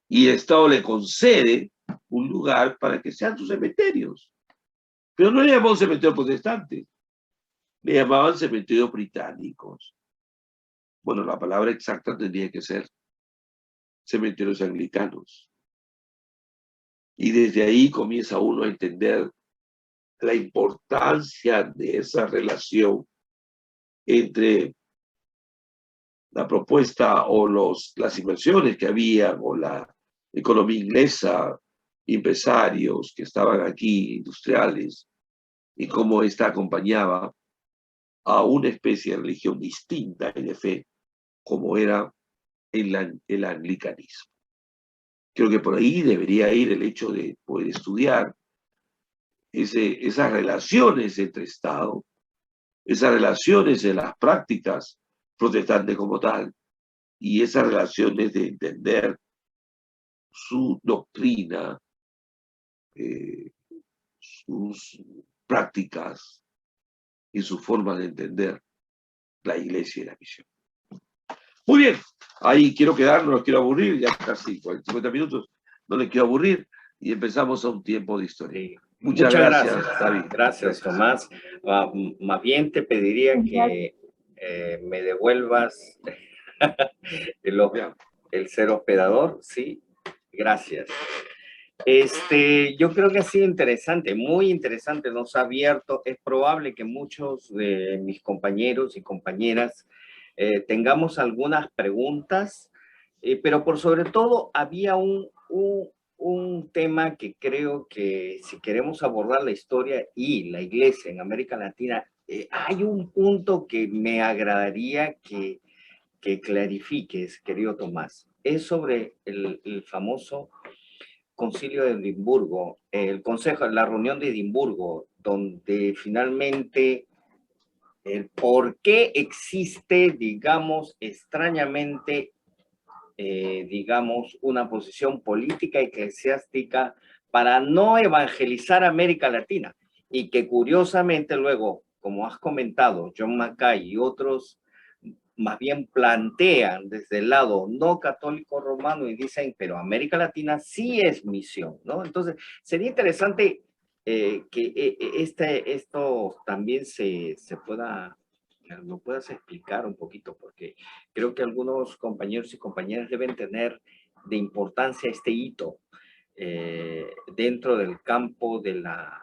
y el Estado le concede un lugar para que sean sus cementerios. Pero no le llamaban cementerios protestantes, le llamaban cementerios británicos. Bueno, la palabra exacta tendría que ser cementerios anglicanos. Y desde ahí comienza uno a entender la importancia de esa relación entre la propuesta o las inversiones que había, o la economía inglesa, empresarios que estaban aquí, industriales, y cómo esta acompañaba a una especie de religión distinta y de fe, como era el anglicanismo. Creo que por ahí debería ir el hecho de poder estudiar esas relaciones entre Estado, esas relaciones en las prácticas protestantes como tal, y esas relaciones de entender su doctrina, sus prácticas y su forma de entender la iglesia y la misión. Muy bien, ahí quiero quedar, no los quiero aburrir, ya casi 50 minutos, no les quiero aburrir, y empezamos a un tiempo de historia. Sí. Muchas gracias, David. Gracias, Tomás. Más bien te pediría que me devuelvas el ser hospedador, sí, gracias. Yo creo que ha sido interesante, muy interesante, nos ha abierto. Es probable que muchos de mis compañeros y compañeras tengamos algunas preguntas, pero por sobre todo había un tema que creo que si queremos abordar la historia y la iglesia en América Latina, hay un punto que me agradaría que clarifiques, querido Tomás. Es sobre el famoso Concilio de Edimburgo, el consejo, la reunión de Edimburgo, donde finalmente el por qué existe, digamos, extrañamente, digamos, una posición política y eclesiástica para no evangelizar América Latina, y que curiosamente luego, como has comentado, John Mackay y otros más bien plantean desde el lado no católico romano y dicen, pero América Latina sí es misión, ¿no? Entonces, sería interesante que esto también lo puedas explicar un poquito, porque creo que algunos compañeros y compañeras deben tener de importancia este hito dentro del campo de la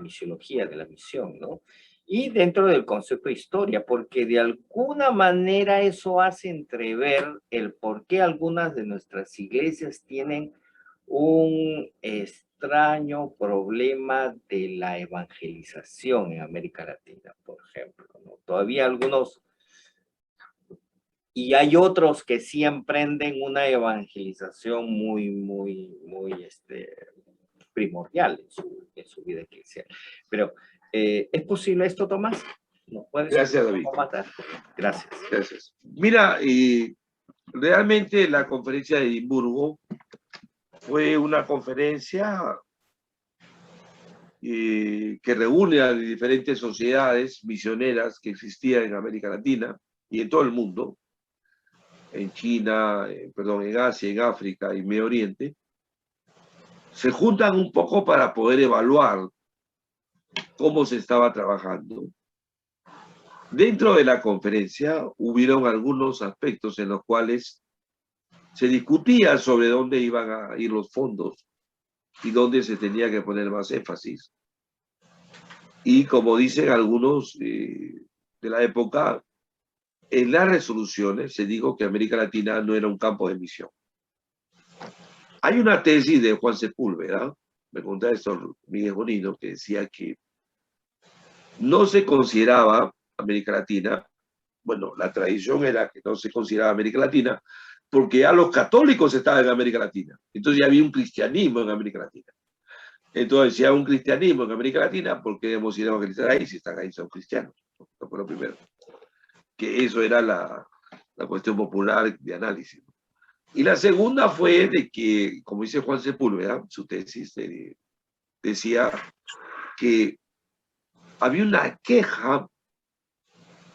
misiología, de la misión, ¿no? Y dentro del concepto de historia, porque de alguna manera eso hace entrever el por qué algunas de nuestras iglesias tienen un extraño problema de la evangelización en América Latina, por ejemplo, ¿no? Todavía algunos, y hay otros que sí emprenden una evangelización muy primordial en su vida eclesial. Pero, ¿es posible esto, Tomás? ¿Nos puedes Gracias, David. Gracias. Gracias. Mira, realmente la conferencia de Edimburgo fue una conferencia que reúne a diferentes sociedades misioneras que existían en América Latina y en todo el mundo, en China, en Asia, en África y Medio Oriente. Se juntan un poco para poder evaluar cómo se estaba trabajando. Dentro de la conferencia hubieron algunos aspectos en los cuales se discutía sobre dónde iban a ir los fondos y dónde se tenía que poner más énfasis. Y como dicen algunos de la época, en las resoluciones se dijo que América Latina no era un campo de misión. Hay una tesis de Juan Sepúlveda, me contaba esto Miguel Bonino, que decía que no se consideraba América Latina, bueno, la tradición era que no se consideraba América Latina, porque ya los católicos estaban en América Latina. Entonces ya había un cristianismo en América Latina. Entonces, si hay un cristianismo en América Latina, ¿por qué debemos ir a evangelizar ahí si están ahí, son cristianos? Eso fue lo primero. Que eso era la cuestión popular de análisis. Y la segunda fue de que, como dice Juan Sepúlveda, su tesis decía que había una queja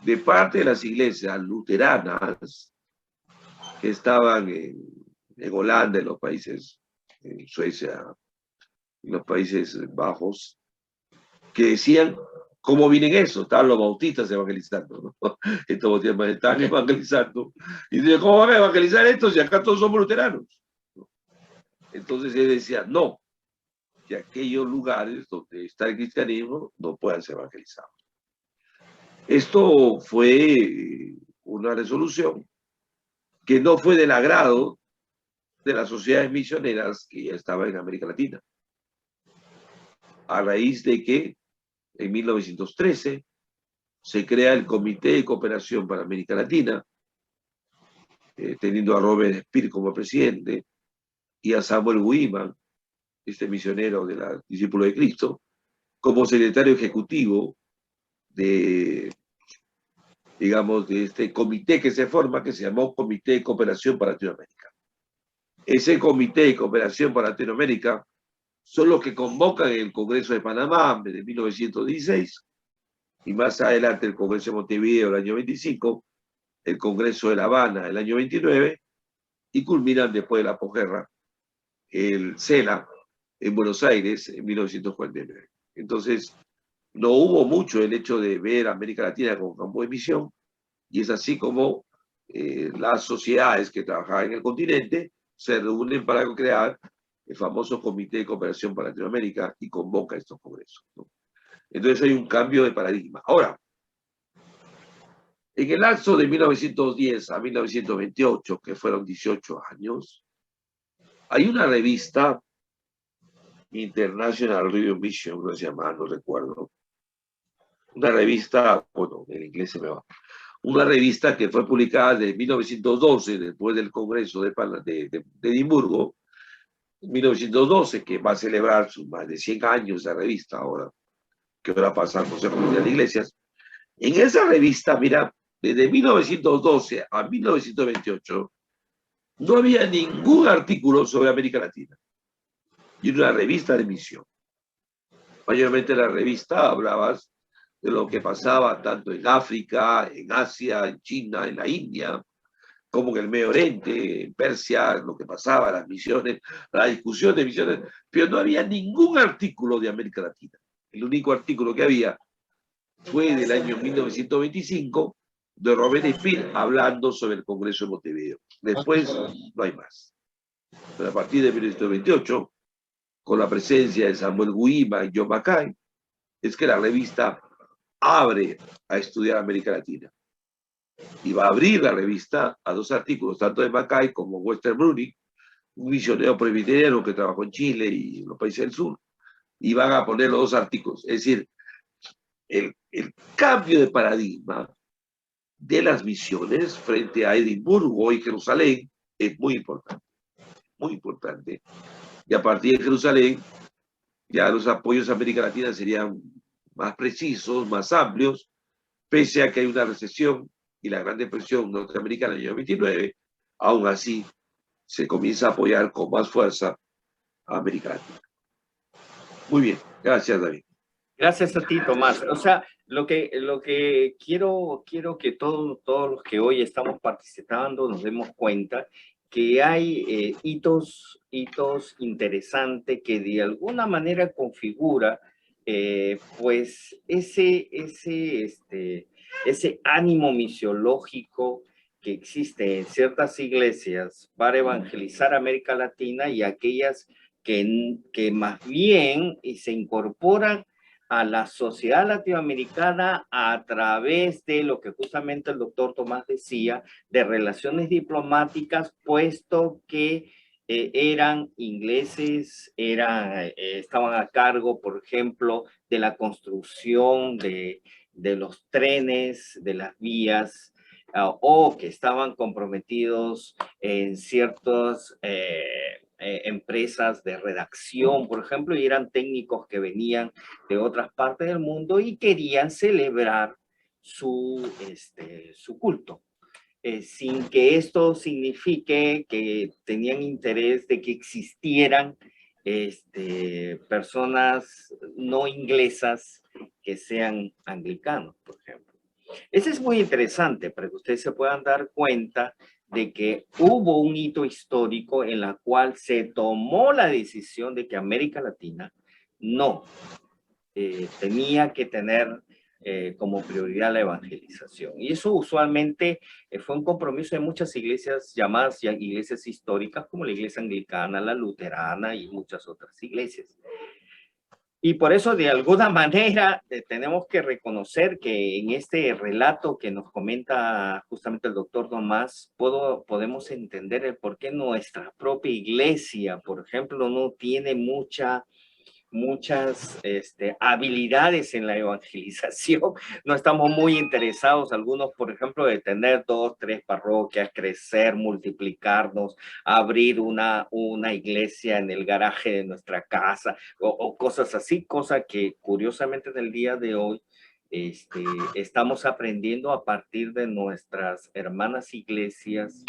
de parte de las iglesias luteranas que estaban en Holanda, en los países, en Suecia, en los Países Bajos, que decían, ¿cómo vienen eso? Estaban los bautistas evangelizando, ¿no? Estos bautistas están evangelizando. Y dice, ¿cómo van a evangelizar esto si acá todos somos luteranos? Entonces él decía, no, que aquellos lugares donde está el cristianismo no puedan ser evangelizados. Esto fue una resolución que no fue del agrado de las sociedades misioneras que ya estaban en América Latina. A raíz de que en 1913 se crea el Comité de Cooperación para América Latina, teniendo a Robert Speer como presidente y a Samuel Wiman, este misionero de la discípulo de Cristo, como secretario ejecutivo de, digamos, de este comité que se forma, que se llamó Comité de Cooperación para Latinoamérica. Ese Comité de Cooperación para Latinoamérica son los que convocan el Congreso de Panamá de 1916 y más adelante el Congreso de Montevideo el año 25, el Congreso de La Habana el año 29 y culminan después de la posguerra el CELA en Buenos Aires en 1949. Entonces, no hubo mucho el hecho de ver a América Latina como campo de misión y es así como las sociedades que trabajaban en el continente se reúnen para crear el famoso Comité de Cooperación para Latinoamérica y convoca estos congresos, ¿no? Entonces hay un cambio de paradigma. Ahora, en el lapso de 1910 a 1928, que fueron 18 años, hay una revista International Review Mission, no se llama, no recuerdo, una revista, bueno, en inglés se me va, una revista que fue publicada en 1912, después del Congreso de Edimburgo, 1912, que va a celebrar sus más de 100 años de revista ahora, que ahora pasa al Consejo Mundial de Iglesias. En esa revista, mira, desde 1912 a 1928, no había ningún artículo sobre América Latina. Y una revista de misión. Mayormente la revista hablaba de lo que pasaba tanto en África, en Asia, en China, en la India, como en el Medio Oriente, en Persia, lo que pasaba, las misiones, la discusión de misiones, pero no había ningún artículo de América Latina. El único artículo que había fue del año 1925 de Robert Speer hablando sobre el Congreso de Montevideo. Después no hay más. Pero a partir de 1928, con la presencia de Samuel Guima y John Mackay, es que la revista abre a estudiar América Latina. Y va a abrir la revista a dos artículos, tanto de Mackay como Wester Bruni, un misionero presbiteriano que trabajó en Chile y en los países del sur, y van a poner los dos artículos. Es decir, el cambio de paradigma de las misiones frente a Edimburgo y Jerusalén es muy importante, muy importante. Y a partir de Jerusalén, ya los apoyos a América Latina serían más precisos, más amplios, pese a que hay una recesión y la Gran Depresión norteamericana en el año 29, aún así se comienza a apoyar con más fuerza a América Latina. Muy bien, gracias David. Gracias a ti, Tomás. O sea, lo que quiero que todos los que hoy estamos participando nos demos cuenta que hay hitos interesantes que de alguna manera configura pues ese ánimo misiológico que existe en ciertas iglesias para evangelizar América Latina y aquellas que más bien se incorporan a la sociedad latinoamericana a través de lo que justamente el doctor Tomás decía, de relaciones diplomáticas, puesto que eran ingleses, estaban a cargo, por ejemplo, de la construcción de los trenes, de las vías, o que estaban comprometidos en ciertos empresas de redacción, por ejemplo, y eran técnicos que venían de otras partes del mundo y querían celebrar su culto. sin que esto signifique que tenían interés de que existieran personas no inglesas que sean anglicanos, por ejemplo. Eso es muy interesante para que ustedes se puedan dar cuenta de que hubo un hito histórico en la cual se tomó la decisión de que América Latina no tenía que tener como prioridad la evangelización. Y eso usualmente fue un compromiso de muchas iglesias llamadas ya iglesias históricas, como la iglesia anglicana, la luterana y muchas otras iglesias. Y por eso, de alguna manera, tenemos que reconocer que en este relato que nos comenta justamente el doctor Tomás, podemos entender el por qué nuestra propia iglesia, por ejemplo, no tiene muchas habilidades en la evangelización. No estamos muy interesados, algunos, por ejemplo, de tener 2, 3 parroquias, crecer, multiplicarnos, abrir una iglesia en el garaje de nuestra casa o cosas así, cosa que curiosamente en el día de hoy estamos aprendiendo a partir de nuestras hermanas iglesias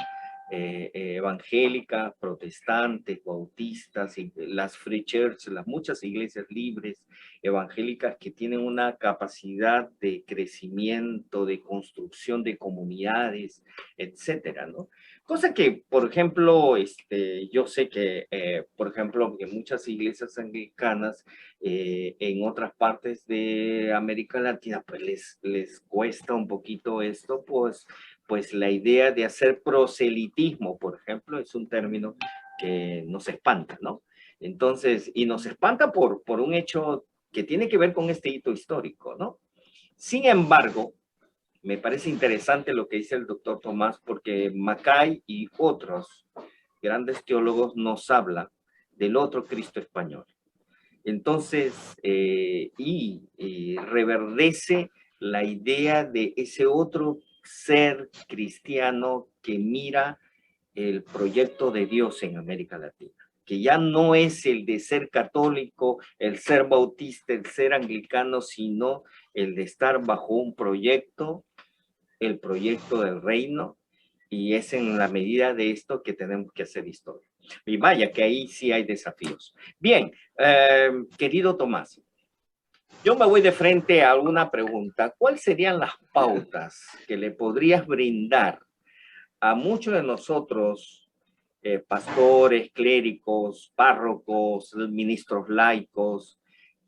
evangélicas, protestantes, bautistas, las free church, las muchas iglesias libres evangélicas que tienen una capacidad de crecimiento, de construcción de comunidades, etcétera, ¿no? Cosa que, por ejemplo, yo sé que, por ejemplo, en muchas iglesias anglicanas en otras partes de América Latina, pues les cuesta un poquito esto, pues la idea de hacer proselitismo, por ejemplo, es un término que nos espanta, ¿no? Entonces, y nos espanta por un hecho que tiene que ver con este hito histórico, ¿no? Sin embargo, me parece interesante lo que dice el doctor Tomás, porque Mackay y otros grandes teólogos nos hablan del otro Cristo español. Entonces, y reverdece la idea de ese otro ser cristiano que mira el proyecto de Dios en América Latina, que ya no es el de ser católico, el ser bautista, el ser anglicano, sino el de estar bajo un proyecto, el proyecto del reino, y es en la medida de esto que tenemos que hacer historia. Y vaya que ahí sí hay desafíos. Bien, querido Tomás, yo me voy de frente a alguna pregunta. ¿Cuáles serían las pautas que le podrías brindar a muchos de nosotros, pastores, clérigos, párrocos, ministros laicos,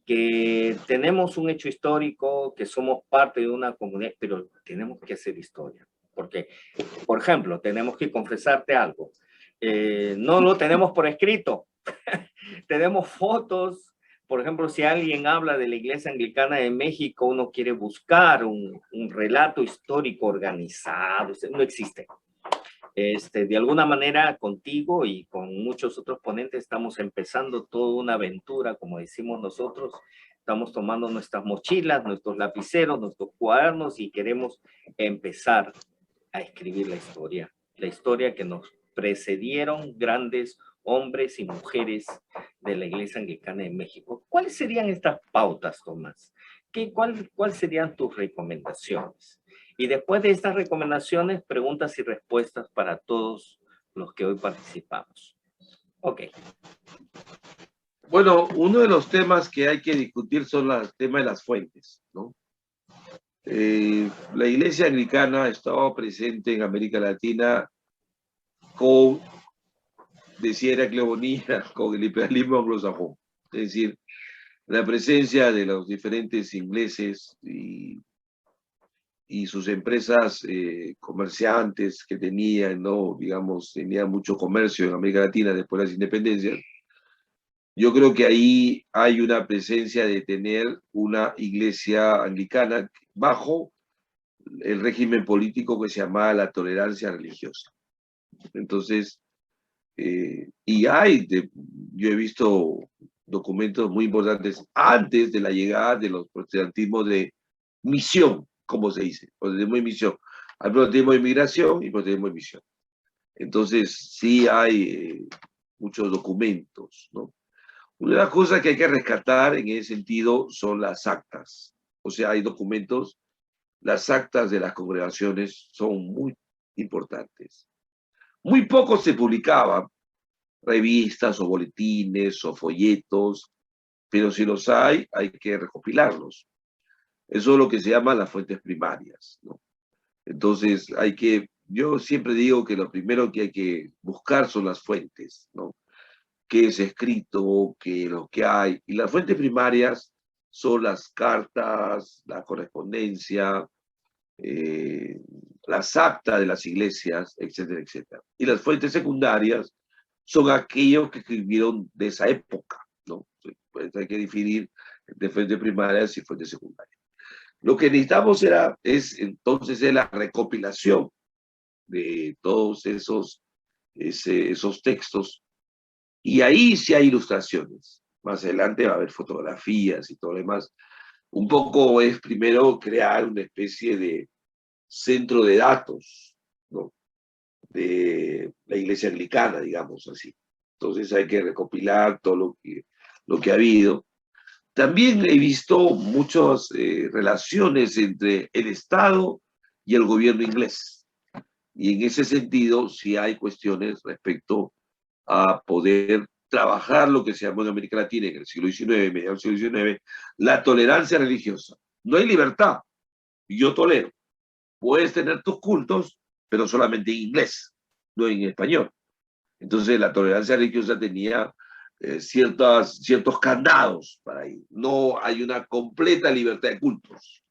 que tenemos un hecho histórico, que somos parte de una comunidad, pero tenemos que hacer historia? Porque, por ejemplo, tenemos que confesarte algo. No lo tenemos por escrito. Tenemos fotos. Por ejemplo, si alguien habla de la Iglesia Anglicana de México, uno quiere buscar un relato histórico organizado. No existe. De alguna manera, contigo y con muchos otros ponentes, estamos empezando toda una aventura, como decimos nosotros. Estamos tomando nuestras mochilas, nuestros lapiceros, nuestros cuadernos y queremos empezar a escribir la historia que nos precedieron grandes hombres y mujeres de la Iglesia Anglicana de México. ¿Cuáles serían estas pautas, Tomás? ¿Cuáles serían tus recomendaciones? Y después de estas recomendaciones, preguntas y respuestas para todos los que hoy participamos. Ok. Bueno, uno de los temas que hay que discutir son los temas de las fuentes, ¿no? La Iglesia Anglicana estaba presente en América Latina con, decía Heraclio Bonilla, con el imperialismo anglosajón. Es decir, la presencia de los diferentes ingleses y sus empresas comerciantes que tenían, ¿no? Digamos, tenían mucho comercio en América Latina después de las independencias. Yo creo que ahí hay una presencia de tener una iglesia anglicana bajo el régimen político que se llamaba la tolerancia religiosa. Entonces, yo he visto documentos muy importantes antes de la llegada de los protestantismos de misión, como se dice, protestantismo de misión. Hay protestantismo de inmigración y protestantismo de misión. Entonces, sí hay muchos documentos, ¿no? Una de las cosas que hay que rescatar en ese sentido son las actas. O sea, hay documentos, las actas de las congregaciones son muy importantes. Muy poco se publicaban revistas o boletines o folletos, pero si los hay que recopilarlos. Eso es lo que se llama las fuentes primarias, ¿no? Entonces yo siempre digo que lo primero que hay que buscar son las fuentes, ¿no? Qué es escrito, qué es lo que hay. Y las fuentes primarias son las cartas, la correspondencia, las actas de las iglesias, etcétera, etcétera. Y las fuentes secundarias son aquellos que escribieron de esa época, ¿no? Pues hay que definir de fuentes primarias y fuentes secundarias. Lo que necesitamos es la recopilación de todos esos textos, y ahí sí hay ilustraciones. Más adelante va a haber fotografías y todo lo demás. Un poco es primero crear una especie de centro de datos, ¿no? De la iglesia anglicana, digamos así. Entonces hay que recopilar todo lo que ha habido. También he visto muchas relaciones entre el Estado y el gobierno inglés. Y en ese sentido sí hay cuestiones respecto a poder trabajar lo que se llamó en América Latina en el siglo XIX, mediados del siglo XIX, la tolerancia religiosa. No hay libertad, yo tolero. Puedes tener tus cultos, pero solamente en inglés, no en español. Entonces la tolerancia religiosa tenía ciertos candados para ahí. No hay una completa libertad de cultos.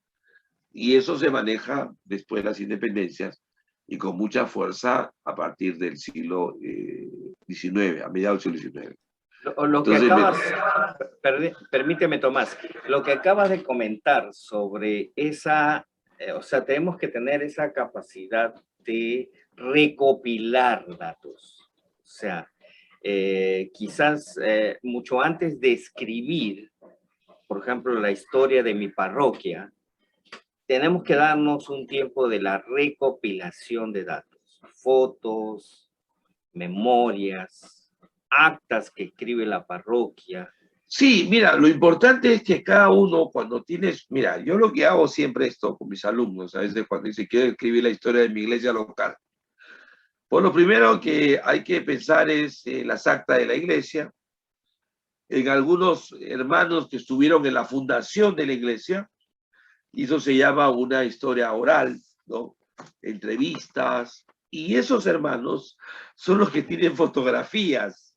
Y eso se maneja después de las independencias y con mucha fuerza a partir del siglo XIX, a mediados del siglo XIX. Lo que acabas, permíteme Tomás, lo que acabas de comentar sobre esa, o sea, tenemos que tener esa capacidad de recopilar datos. O sea, quizás mucho antes de escribir, por ejemplo, la historia de mi parroquia, tenemos que darnos un tiempo de la recopilación de datos, fotos, memorias, actas que escribe la parroquia. Sí, mira, lo importante es que cada uno cuando mira, yo lo que hago siempre esto con mis alumnos, a veces cuando dicen quiero escribir la historia de mi iglesia local. Pues lo primero que hay que pensar es las actas de la iglesia, en algunos hermanos que estuvieron en la fundación de la iglesia, y eso se llama una historia oral, ¿no? Entrevistas, y esos hermanos son los que tienen fotografías.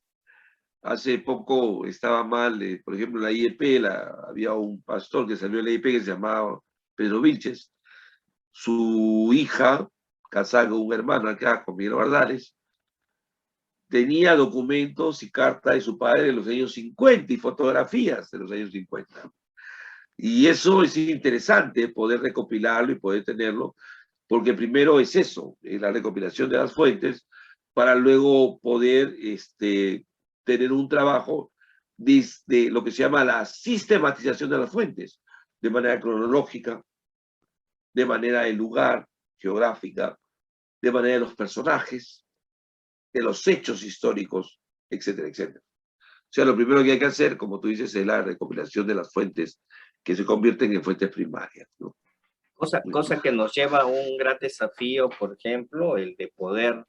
Hace poco estaba mal, por ejemplo, la IEP, había un pastor que salió de la IEP que se llamaba Pedro Vilches, su hija, casada con un hermano acá, con Miguel Bardales, tenía documentos y cartas de su padre de los años 50 y fotografías de los años 50. Y eso es interesante, poder recopilarlo y poder tenerlo, porque primero es eso, la recopilación de las fuentes, para luego poder tener un trabajo de lo que se llama la sistematización de las fuentes, de manera cronológica, de manera de lugar, geográfica, de manera de los personajes, de los hechos históricos, etcétera, etcétera. O sea, lo primero que hay que hacer, como tú dices, es la recopilación de las fuentes que se convierten en fuentes primarias, ¿no? Cosa que nos lleva a un gran desafío, por ejemplo, el de poder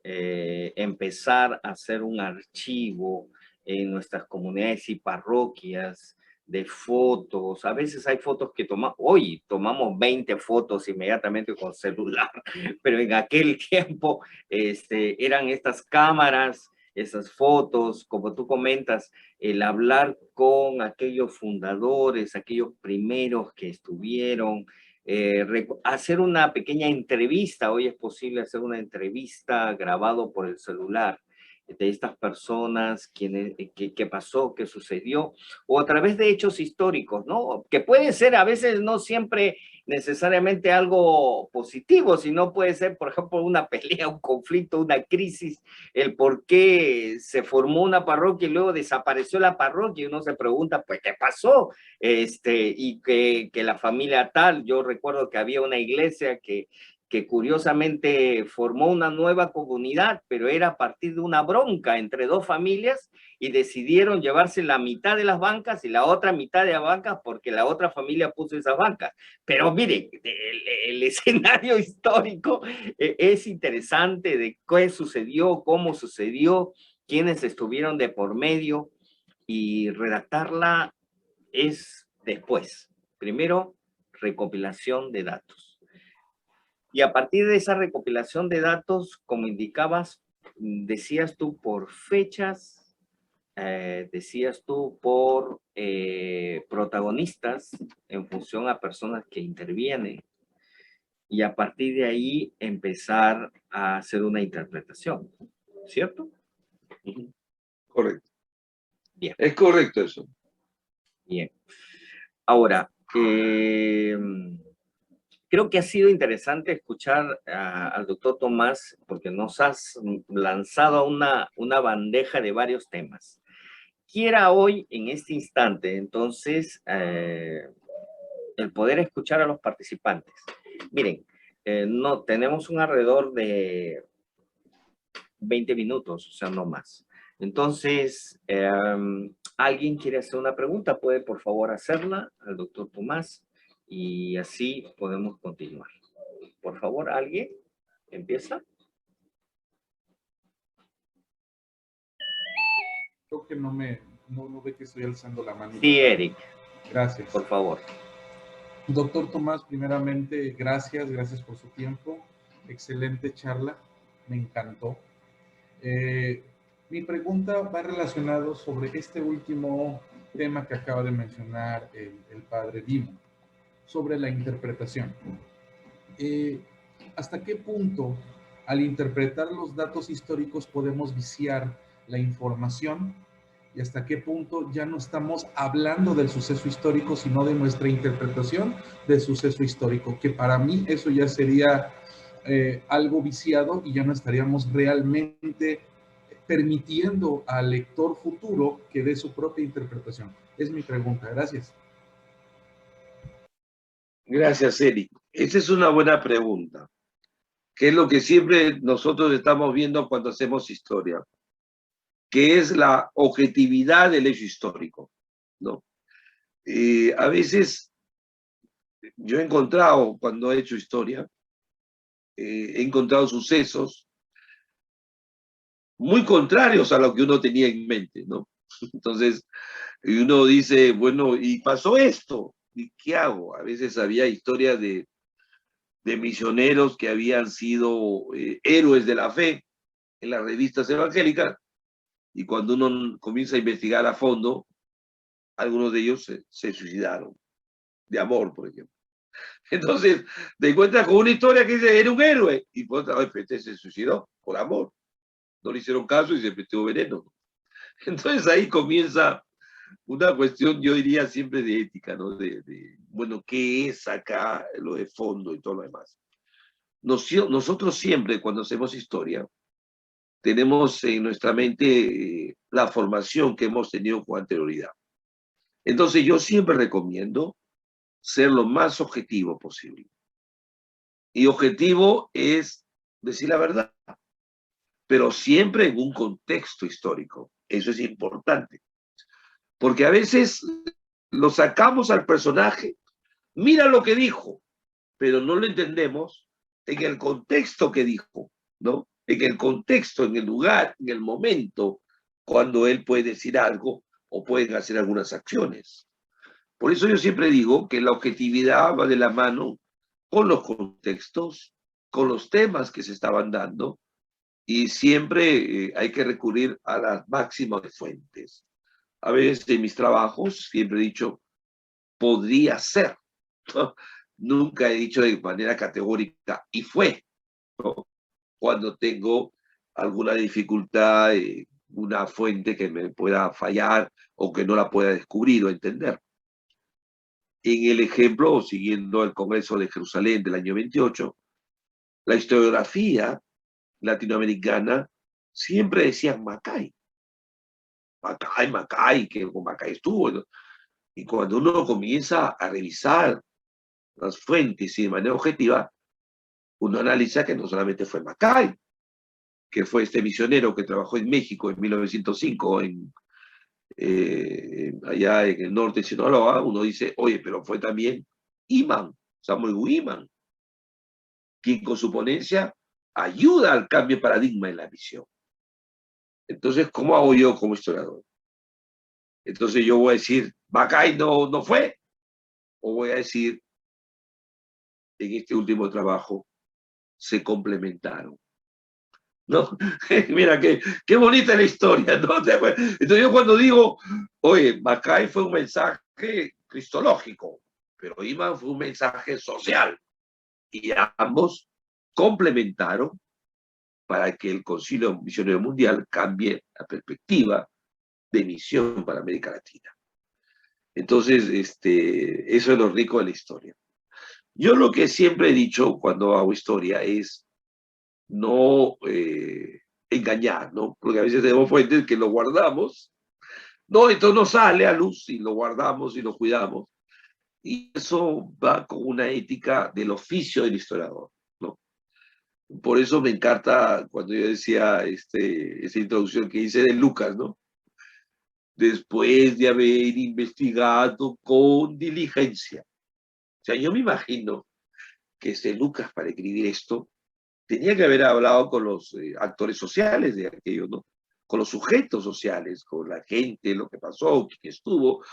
empezar a hacer un archivo en nuestras comunidades y parroquias de fotos. A veces hay fotos que hoy tomamos 20 fotos inmediatamente con celular, pero en aquel tiempo eran estas cámaras, esas fotos, como tú comentas, el hablar con aquellos fundadores, aquellos primeros que estuvieron, hacer una pequeña entrevista. Hoy es posible hacer una entrevista grabado por el celular de estas personas, qué pasó, qué sucedió, o a través de hechos históricos, ¿no? Que puede ser a veces no siempre necesariamente algo positivo, sino puede ser, por ejemplo, una pelea, un conflicto, una crisis, el por qué se formó una parroquia y luego desapareció la parroquia, y uno se pregunta, pues, ¿qué pasó? Y que la familia tal, yo recuerdo que había una iglesia que que curiosamente formó una nueva comunidad, pero era a partir de una bronca entre dos familias y decidieron llevarse la mitad de las bancas y la otra mitad de las bancas porque la otra familia puso esas bancas. Pero miren, el escenario histórico es interesante de qué sucedió, cómo sucedió, quiénes estuvieron de por medio y redactarla es después. Primero, recopilación de datos. Y a partir de esa recopilación de datos, como indicabas, decías tú por fechas, decías tú por protagonistas en función a personas que intervienen y a partir de ahí empezar a hacer una interpretación, ¿cierto? Correcto. Bien. Es correcto eso. Bien. Ahora, creo que ha sido interesante escuchar al doctor Tomás porque nos has lanzado una bandeja de varios temas. Quiera hoy, en este instante, entonces, el poder escuchar a los participantes. Miren, no, tenemos un alrededor de 20 minutos, o sea, no más. Entonces, ¿alguien quiere hacer una pregunta? Puede, por favor, hacerla al doctor Tomás y así podemos continuar. Por favor, ¿alguien empieza? Creo que no ve que estoy alzando la mano. Sí, Eric. Gracias. Por favor. Doctor Tomás, primeramente, gracias por su tiempo. Excelente charla, me encantó. Mi pregunta va relacionado sobre este último tema que acaba de mencionar el padre Dimo, sobre la interpretación. ¿Hasta qué punto, al interpretar los datos históricos, podemos viciar la información? ¿Y hasta qué punto ya no estamos hablando del suceso histórico, sino de nuestra interpretación del suceso histórico? Que para mí eso ya sería algo viciado y ya no estaríamos realmente permitiendo al lector futuro que dé su propia interpretación. Es mi pregunta. Gracias. Gracias, Eric. Esa es una buena pregunta, que es lo que siempre nosotros estamos viendo cuando hacemos historia, que es la objetividad del hecho histórico, ¿no? A veces yo he encontrado, cuando he hecho historia, he encontrado sucesos muy contrarios a lo que uno tenía en mente, ¿no? Entonces, uno dice, bueno, y pasó esto, ¿y qué hago? A veces había historias de misioneros que habían sido héroes de la fe en las revistas evangélicas, y cuando uno comienza a investigar a fondo, algunos de ellos se suicidaron, de amor, por ejemplo. Entonces, te encuentras con una historia que dice, era un héroe, y por otra vez se suicidó por amor. No le hicieron caso y se metió veneno. Entonces ahí comienza una cuestión, yo diría siempre de ética, ¿no? Bueno, ¿qué es acá lo de fondo y todo lo demás? Nosotros siempre, cuando hacemos historia, tenemos en nuestra mente la formación que hemos tenido con anterioridad. Entonces yo siempre recomiendo ser lo más objetivo posible. Y objetivo es decir la verdad, pero siempre en un contexto histórico. Eso es importante. Porque a veces lo sacamos al personaje, mira lo que dijo, pero no lo entendemos en el contexto que dijo, ¿no? En el contexto, en el lugar, en el momento, cuando él puede decir algo o pueden hacer algunas acciones. Por eso yo siempre digo que la objetividad va de la mano con los contextos, con los temas que se estaban dando, y siempre hay que recurrir a las máximas fuentes. A veces en mis trabajos siempre he dicho, podría ser, ¿no? Nunca he dicho de manera categórica, y fue, ¿no? Cuando tengo alguna dificultad, una fuente que me pueda fallar o que no la pueda descubrir o entender. En el ejemplo, siguiendo el Congreso de Jerusalén del año 28, la historiografía latinoamericana siempre decía Macay. Macay, que con Macay estuvo, ¿no? Y cuando uno comienza a revisar las fuentes y de manera objetiva, uno analiza que no solamente fue Macay, que fue este misionero que trabajó en México en 1905, allá en el norte de Sinaloa, uno dice, oye, pero fue también Iman, Samuel Wiman, quien con su ponencia ayuda al cambio de paradigma en la misión. Entonces, ¿cómo hago yo como historiador? Entonces yo voy a decir, Macay no fue, o voy a decir, en este último trabajo se complementaron. ¿No? Mira, qué bonita la historia, ¿no? Entonces yo cuando digo, oye, Macay fue un mensaje cristológico, pero Iman fue un mensaje social, y ambos complementaron para que el Concilio Misionero Mundial cambie la perspectiva de misión para América Latina. Entonces, eso es lo rico de la historia. Yo lo que siempre he dicho cuando hago historia es no engañar, ¿no? Porque a veces tenemos fuentes que lo guardamos, no, esto no sale a luz y lo guardamos y lo cuidamos. Y eso va con una ética del oficio del historiador, ¿no? Por eso me encanta cuando yo decía esa introducción que hice de Lucas, ¿no? Después de haber investigado con diligencia. O sea, yo me imagino que Lucas, para escribir esto, tenía que haber hablado con los actores sociales de aquello, ¿no? Con los sujetos sociales, con la gente, lo que pasó, quién estuvo.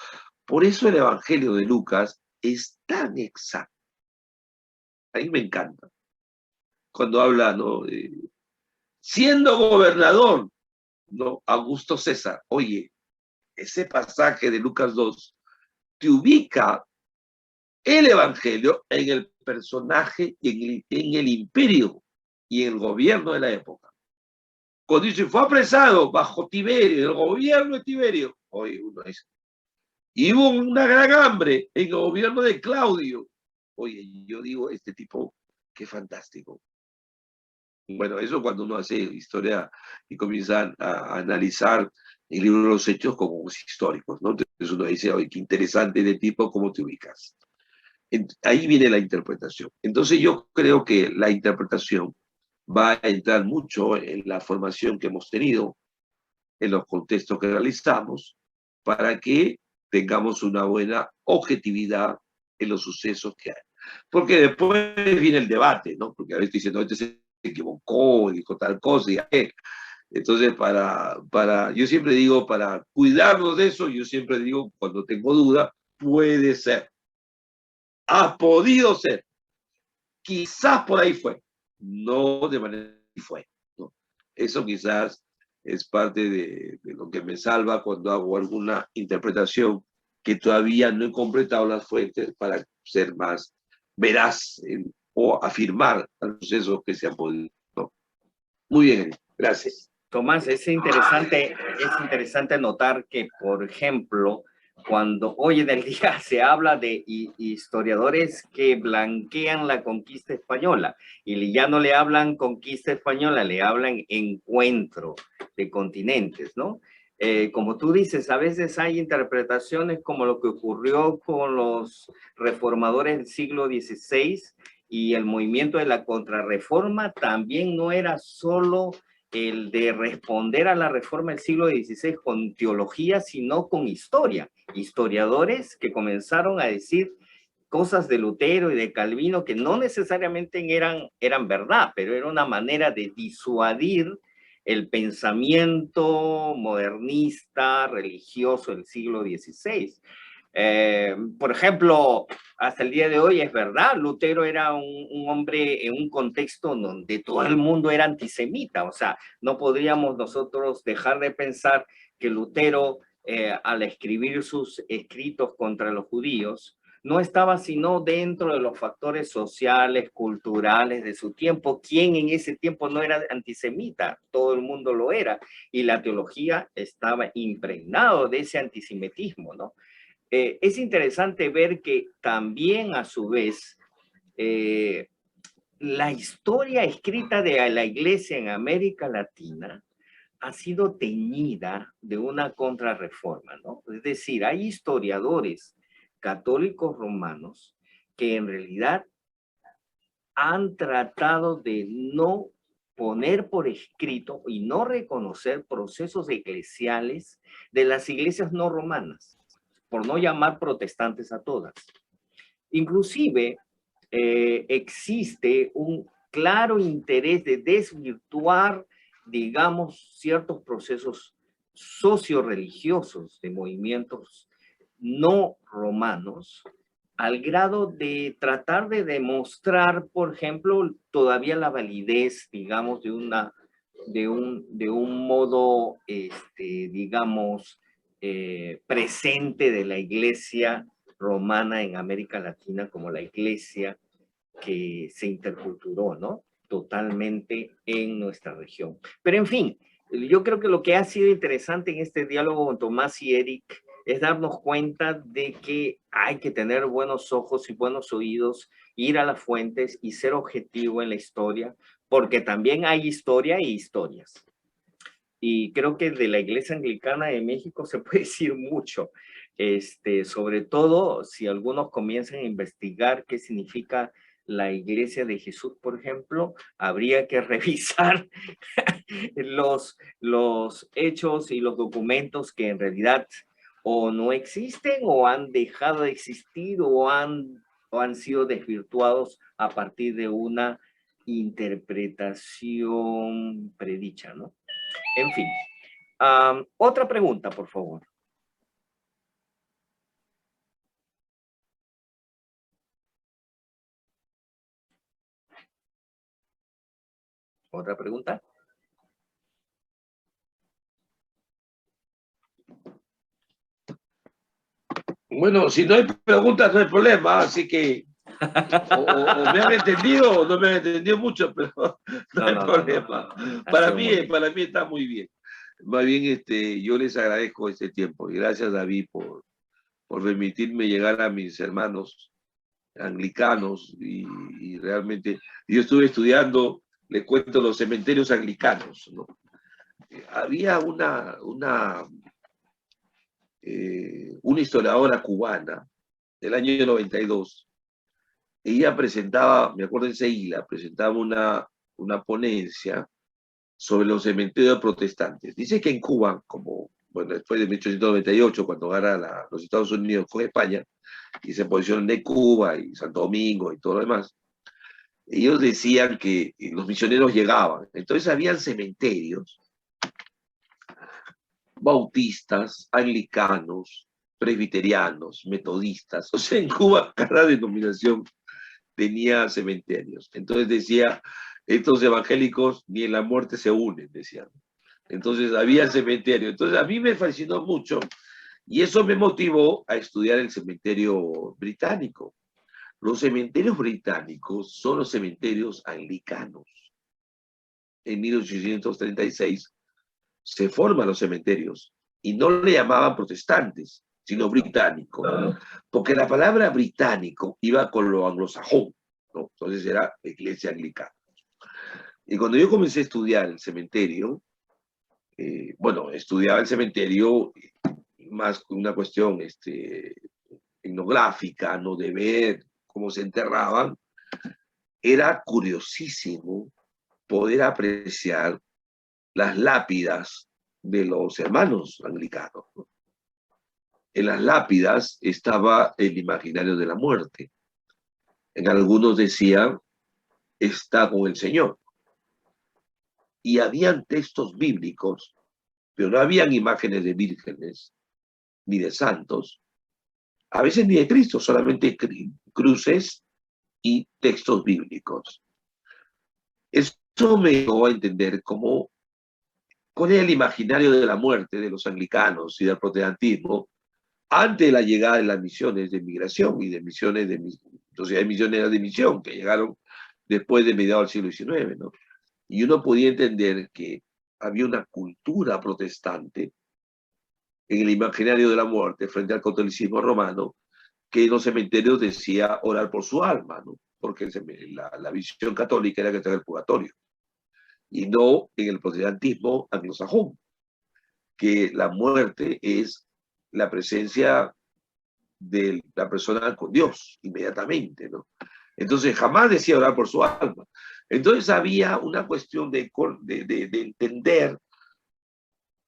Por eso el Evangelio de Lucas es tan exacto. A mí me encanta. Cuando habla, ¿no? Siendo gobernador, ¿no? Augusto César. Oye, ese pasaje de Lucas 2 te ubica el Evangelio en el personaje y en el imperio y en el gobierno de la época. Cuando dice, fue apresado bajo Tiberio, el gobierno de Tiberio. Oye, uno dice, y hubo una gran hambre en el gobierno de Claudio. Oye, yo digo, este tipo, qué fantástico. Bueno, eso cuando uno hace historia y comienza a analizar el libro de los hechos como históricos, ¿no? Entonces uno dice, oye, qué interesante de tipo, ¿cómo te ubicas? Ahí viene la interpretación. Entonces yo creo que la interpretación va a entrar mucho en la formación que hemos tenido, en los contextos que realizamos, para que tengamos una buena objetividad en los sucesos que hay. Porque después viene el debate, ¿no? Porque a veces dicen, no, este se equivocó, dijo tal cosa, y entonces yo siempre digo, para cuidarnos de eso, yo siempre digo, cuando tengo duda, puede ser, ha podido ser, quizás por ahí fue, no de manera que fue, ¿no? Eso quizás es parte de lo que me salva cuando hago alguna interpretación que todavía no he completado las fuentes para ser más veraz o afirmar los sucesos que se han podido, ¿no? Muy bien, gracias. Tomás, es interesante notar que, por ejemplo, cuando hoy en el día se habla de historiadores que blanquean la conquista española y ya no le hablan conquista española, le hablan encuentro de continentes, ¿no? Como tú dices, a veces hay interpretaciones como lo que ocurrió con los reformadores del siglo XVI y el movimiento de la contrarreforma también no era solo el de responder a la reforma del siglo XVI con teología, sino con historia. Historiadores que comenzaron a decir cosas de Lutero y de Calvino que no necesariamente eran verdad, pero era una manera de disuadir el pensamiento modernista, religioso del siglo XVI. Por ejemplo, hasta el día de hoy es verdad, Lutero era un hombre en un contexto donde todo el mundo era antisemita, o sea, no podríamos nosotros dejar de pensar que Lutero, al escribir sus escritos contra los judíos, no estaba sino dentro de los factores sociales, culturales de su tiempo. ¿Quién en ese tiempo no era antisemita? Todo el mundo lo era, y la teología estaba impregnado de ese antisemitismo, ¿no? Es interesante ver que también a su vez la historia escrita de la iglesia en América Latina ha sido teñida de una contrarreforma, ¿no? Es decir, hay historiadores católicos romanos que en realidad han tratado de no poner por escrito y no reconocer procesos eclesiales de las iglesias no romanas, por no llamar protestantes a todas. Inclusive existe un claro interés de desvirtuar, digamos, ciertos procesos socio-religiosos de movimientos no romanos, al grado de tratar de demostrar, por ejemplo, todavía la validez, digamos, de un modo, digamos, presente de la iglesia romana en América Latina como la iglesia que se interculturó, ¿no? Totalmente en nuestra región. Pero en fin, yo creo que lo que ha sido interesante en este diálogo con Tomás y Eric es darnos cuenta de que hay que tener buenos ojos y buenos oídos, ir a las fuentes y ser objetivo en la historia, porque también hay historia y historias. Y creo que de la Iglesia Anglicana de México se puede decir mucho, sobre todo si algunos comienzan a investigar qué significa la Iglesia de Jesús, por ejemplo, habría que revisar los hechos y los documentos que en realidad o no existen o han dejado de existir o han sido desvirtuados a partir de una interpretación predicha, ¿no? En fin. Otra pregunta, por favor. ¿Otra pregunta? Bueno, si no hay preguntas, no hay problema, así que o me han entendido o no me han entendido mucho, pero no hay problema. Para mí está muy bien. Más bien, yo les agradezco este tiempo y gracias, David, por permitirme llegar a mis hermanos anglicanos y realmente yo estuve estudiando, les cuento, los cementerios anglicanos, ¿no? Había una historiadora cubana del año 92. Ella presentaba, me acuerdo en Seguila, presentaba una ponencia sobre los cementerios protestantes. Dice que en Cuba, como bueno, después de 1898, cuando gana los Estados Unidos con España, y se posicionan de Cuba y Santo Domingo y todo lo demás, ellos decían que los misioneros llegaban. Entonces habían cementerios bautistas, anglicanos, presbiterianos, metodistas. O sea, en Cuba cada denominación tenía cementerios. Entonces decía, estos evangélicos ni en la muerte se unen, decían. Entonces había cementerio. Entonces a mí me fascinó mucho y eso me motivó a estudiar el cementerio británico. Los cementerios británicos son los cementerios anglicanos. En 1836 se forman los cementerios y no le llamaban protestantes, sino británicos, porque la palabra británico iba con lo anglosajón, ¿no? Entonces era iglesia anglicana. Y cuando yo comencé a estudiar el cementerio, bueno, estudiaba el cementerio más una cuestión etnográfica, no de ver cómo se enterraban, era curiosísimo poder apreciar las lápidas de los hermanos anglicanos, ¿no? En las lápidas estaba el imaginario de la muerte. En algunos decía, está con el Señor. Y habían textos bíblicos, pero no habían imágenes de vírgenes, ni de santos, a veces ni de Cristo, solamente cruces y textos bíblicos. Eso me llevó a entender cuál era el imaginario de la muerte de los anglicanos y del protestantismo antes de la llegada de las misiones de migración y de misiones sociedades misioneras de misión que llegaron después de mediados del siglo XIX, ¿no? Y uno podía entender que había una cultura protestante en el imaginario de la muerte frente al catolicismo romano, que en los cementerios decía orar por su alma, ¿no? Porque la visión católica era que estaba en el purgatorio, y no en el protestantismo anglosajón, que la muerte es la presencia de la persona con Dios inmediatamente, ¿no? Entonces jamás decía orar por su alma. Entonces había una cuestión de entender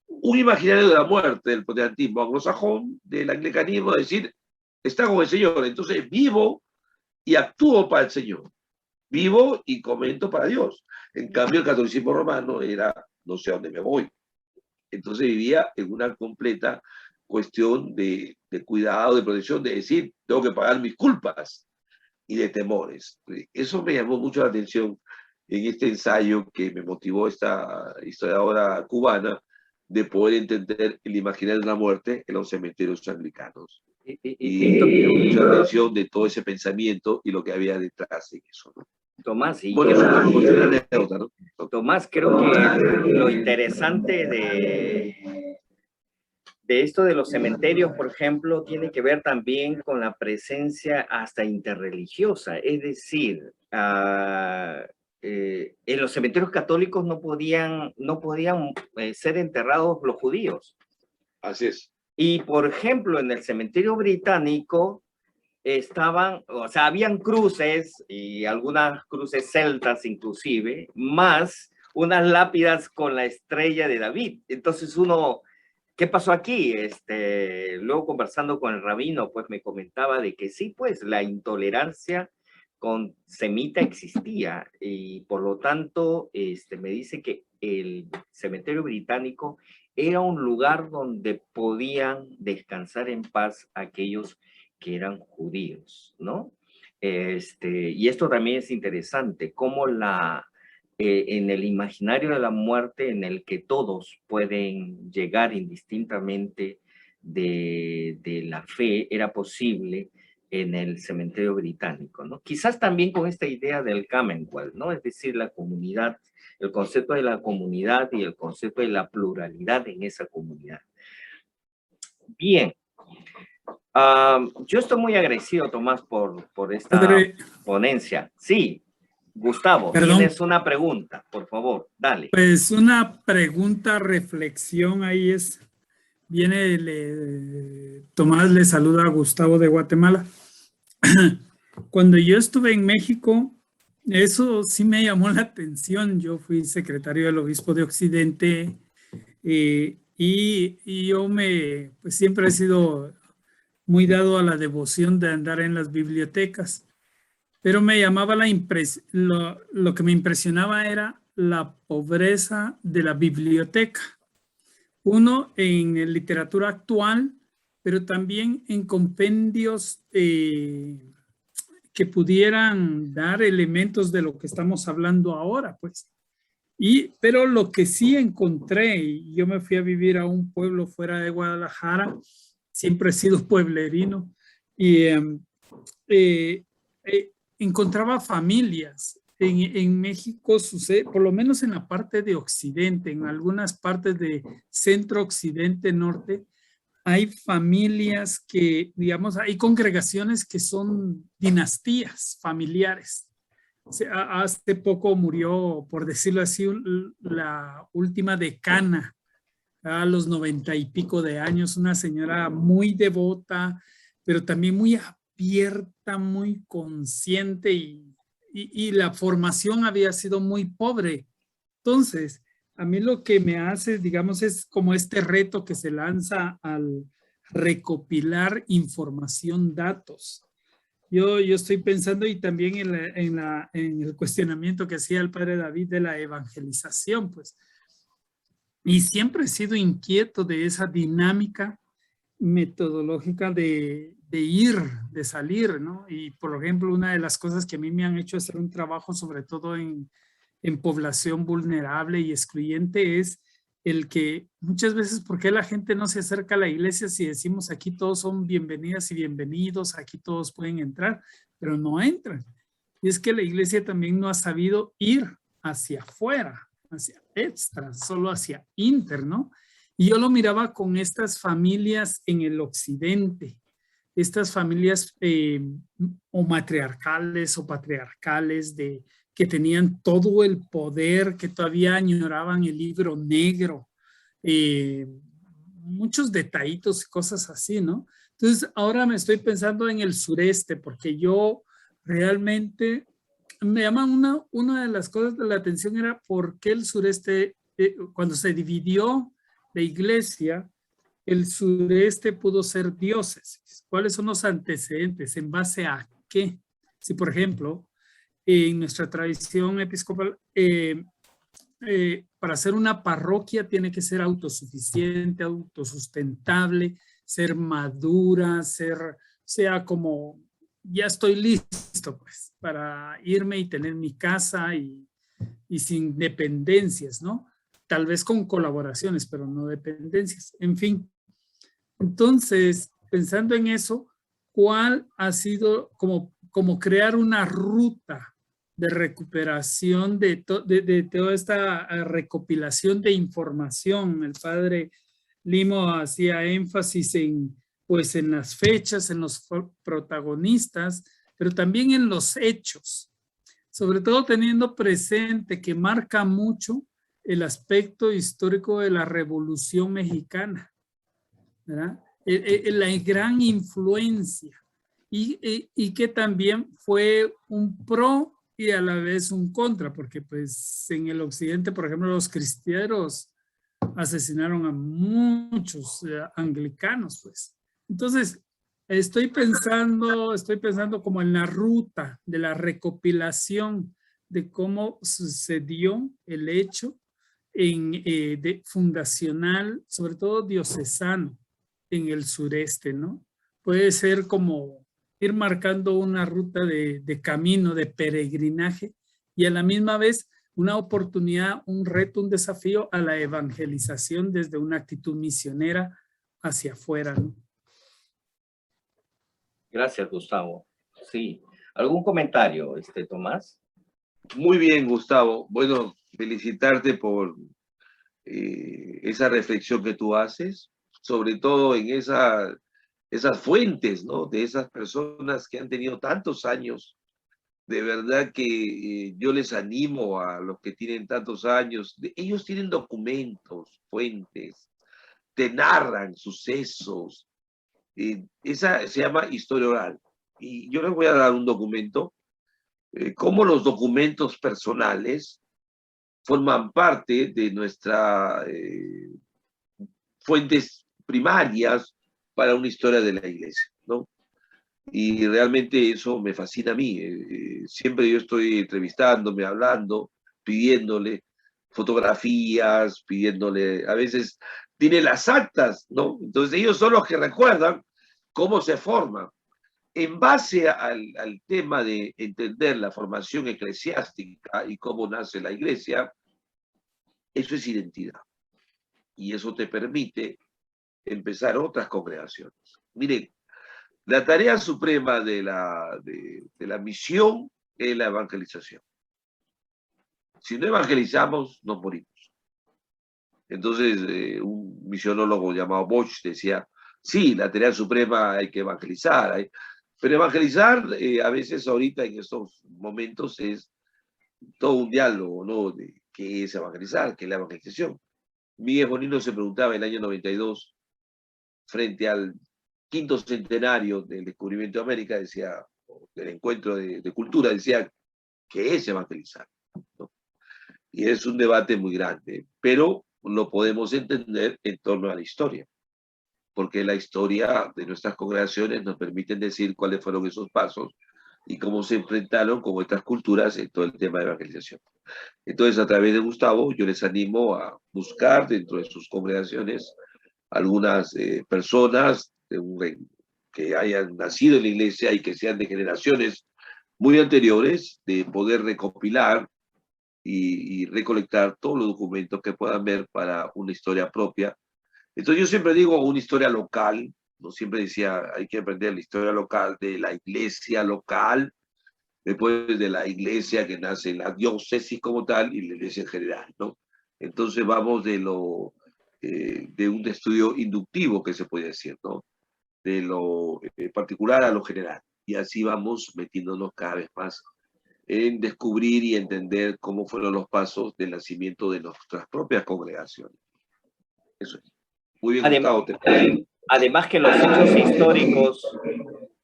un imaginario de la muerte del protestantismo anglosajón, del anglicanismo, de decir, está con el Señor, entonces vivo y actúo para el Señor. Vivo y comento para Dios. En cambio, el catolicismo romano era, no sé a dónde me voy. Entonces vivía en una completa cuestión de cuidado, de protección, de decir, tengo que pagar mis culpas y de temores. Eso me llamó mucho la atención en este ensayo que me motivó esta historiadora cubana de poder entender el imaginario de la muerte en los cementerios anglicanos. Y me llamó mucho la atención de todo ese pensamiento y lo que había detrás de eso, ¿no? Tomás, y bueno, una anécdota, ¿no? Tomás, creo que lo interesante de esto de los cementerios, por ejemplo, tiene que ver también con la presencia hasta interreligiosa. Es decir, en los cementerios católicos no podían ser enterrados los judíos. Así es. Y, por ejemplo, en el cementerio británico estaban, o sea, habían cruces y algunas cruces celtas inclusive, más unas lápidas con la estrella de David. Entonces uno, ¿qué pasó aquí? Luego conversando con el rabino, pues me comentaba de que sí, pues la intolerancia con semita existía y por lo tanto me dice que el cementerio británico era un lugar donde podían descansar en paz aquellos que eran judíos, ¿no? Y esto también es interesante, cómo en el imaginario de la muerte en el que todos pueden llegar indistintamente de la fe, era posible en el cementerio británico, ¿no? Quizás también con esta idea del Commonwealth, ¿no? Es decir, la comunidad, el concepto de la comunidad y el concepto de la pluralidad en esa comunidad. Bien. Yo estoy muy agradecido, Tomás, por esta ponencia. Sí, Gustavo, perdón, tienes una pregunta, por favor, dale. Pues una pregunta, reflexión ahí es, Tomás le saluda a Gustavo de Guatemala. Cuando yo estuve en México, eso sí me llamó la atención. Yo fui secretario del Obispo de Occidente y yo pues siempre he sido muy dado a la devoción de andar en las bibliotecas, pero me llamaba lo que me impresionaba era la pobreza de la biblioteca. Uno, en literatura actual, pero también en compendios que pudieran dar elementos de lo que estamos hablando ahora, pues. Pero lo que sí encontré, y yo me fui a vivir a un pueblo fuera de Guadalajara, siempre he sido pueblerino, y encontraba familias. En México sucede, por lo menos en la parte de Occidente, en algunas partes de Centro, Occidente, Norte, hay familias que, digamos, hay congregaciones que son dinastías familiares. Hace poco murió, por decirlo así, la última decana, a los 90 y pico de años, una señora muy devota, pero también muy abierta, muy consciente y la formación había sido muy pobre. Entonces, a mí lo que me hace, digamos, es como este reto que se lanza al recopilar información, datos. Yo estoy pensando y también en el cuestionamiento que hacía el padre David de la evangelización, pues. Y siempre he sido inquieto de esa dinámica metodológica de ir, de salir, ¿no? Y por ejemplo, una de las cosas que a mí me han hecho hacer un trabajo, sobre todo en población vulnerable y excluyente, es el que muchas veces, ¿por qué la gente no se acerca a la iglesia si decimos aquí todos son bienvenidas y bienvenidos, aquí todos pueden entrar, pero no entran? Y es que la iglesia también no ha sabido ir hacia afuera, hacia extra, solo hacia interno. Y yo lo miraba con estas familias en el occidente, estas familias o matriarcales o patriarcales que tenían todo el poder, que todavía añoraban el libro negro, muchos detallitos y cosas así, ¿no? Entonces ahora me estoy pensando en el sureste, porque yo realmente me llaman una de las cosas de la atención era por qué el sureste, cuando se dividió la iglesia, el sureste pudo ser diócesis. ¿Cuáles son los antecedentes? ¿En base a qué? Si, por ejemplo, en nuestra tradición episcopal, para ser una parroquia tiene que ser autosuficiente, autosustentable, ser madura, sea como, ya estoy listo pues para irme y tener mi casa y sin dependencias, ¿no? Tal vez con colaboraciones, pero no dependencias. En fin, entonces, pensando en eso, ¿cuál ha sido como crear una ruta de recuperación de toda esta recopilación de información? El padre Limo hacía énfasis pues en las fechas, en los protagonistas, pero también en los hechos, sobre todo teniendo presente que marca mucho el aspecto histórico de la Revolución Mexicana, ¿verdad? La gran influencia y que también fue un pro y a la vez un contra, porque pues en el occidente, por ejemplo, los cristianos asesinaron a muchos anglicanos, pues. Entonces, estoy pensando como en la ruta de la recopilación de cómo sucedió el hecho fundacional, sobre todo diocesano, en el sureste, ¿no? Puede ser como ir marcando una ruta de camino, de peregrinaje, y a la misma vez una oportunidad, un reto, un desafío a la evangelización desde una actitud misionera hacia afuera, ¿no? Gracias, Gustavo. Sí. ¿Algún comentario, Tomás? Muy bien, Gustavo. Bueno, felicitarte por esa reflexión que tú haces, sobre todo en esas fuentes, ¿no? De esas personas que han tenido tantos años. De verdad que yo les animo a los que tienen tantos años. Ellos tienen documentos, fuentes, te narran sucesos. Esa se llama historia oral. Y yo les voy a dar un documento, cómo los documentos personales forman parte de nuestras fuentes primarias para una historia de la iglesia, ¿no? Y realmente eso me fascina a mí. Siempre yo estoy entrevistándome, hablando, pidiéndole fotografías, pidiéndole, a veces tiene las actas, ¿no? Entonces ellos son los que recuerdan cómo se forma. En base al tema de entender la formación eclesiástica y cómo nace la iglesia, eso es identidad. Y eso te permite empezar otras congregaciones. Miren, la tarea suprema de la misión es la evangelización. Si no evangelizamos, nos morimos. Entonces, un misionólogo llamado Bosch decía, sí, la tarea suprema hay que evangelizar, pero evangelizar a veces ahorita en estos momentos es todo un diálogo, ¿no? De qué es evangelizar, qué es la evangelización. Miguel Bonino se preguntaba en el año 92, frente al 5º centenario del descubrimiento de América, decía, del encuentro de cultura, decía, ¿qué es evangelizar? ¿No? Y es un debate muy grande, pero lo podemos entender en torno a la historia, porque la historia de nuestras congregaciones nos permiten decir cuáles fueron esos pasos y cómo se enfrentaron con otras culturas en todo el tema de evangelización. Entonces, a través de Gustavo, yo les animo a buscar dentro de sus congregaciones algunas personas que hayan nacido en la iglesia y que sean de generaciones muy anteriores, de poder recopilar y recolectar todos los documentos que puedan ver para una historia propia. Entonces yo siempre digo una historia local, no siempre decía hay que aprender la historia local de la iglesia local, después de la iglesia que nace en la diócesis como tal y la iglesia en general, ¿no? Entonces vamos de un estudio inductivo, que se puede decir, ¿no? De lo particular a lo general. Y así vamos metiéndonos cada vez más en descubrir y entender cómo fueron los pasos del nacimiento de nuestras propias congregaciones. Eso es. Muy bien, Gustavo. Además que los hechos históricos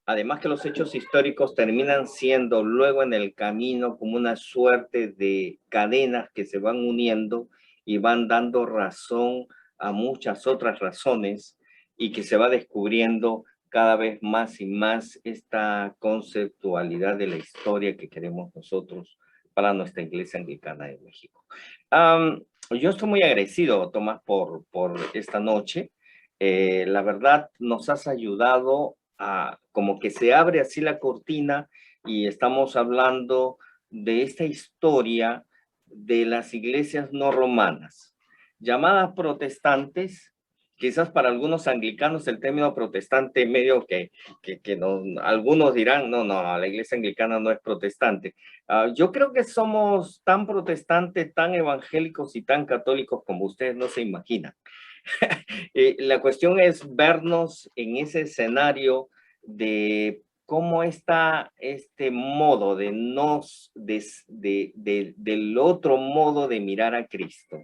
además que los hechos históricos terminan siendo luego en el camino como una suerte de cadenas que se van uniendo y van dando razón a muchas otras razones y que se va descubriendo cada vez más y más esta conceptualidad de la historia que queremos nosotros para nuestra Iglesia Anglicana de México. Yo estoy muy agradecido, Tomás, por esta noche. La verdad, nos has ayudado a, como que se abre así la cortina y estamos hablando de esta historia de las iglesias no romanas, llamadas protestantes. Quizás para algunos anglicanos el término protestante medio que no, algunos dirán, no, la iglesia anglicana no es protestante. Yo creo que somos tan protestantes, tan evangélicos y tan católicos como ustedes no se imaginan. La cuestión es vernos en ese escenario de cómo está este modo de del otro modo de mirar a Cristo.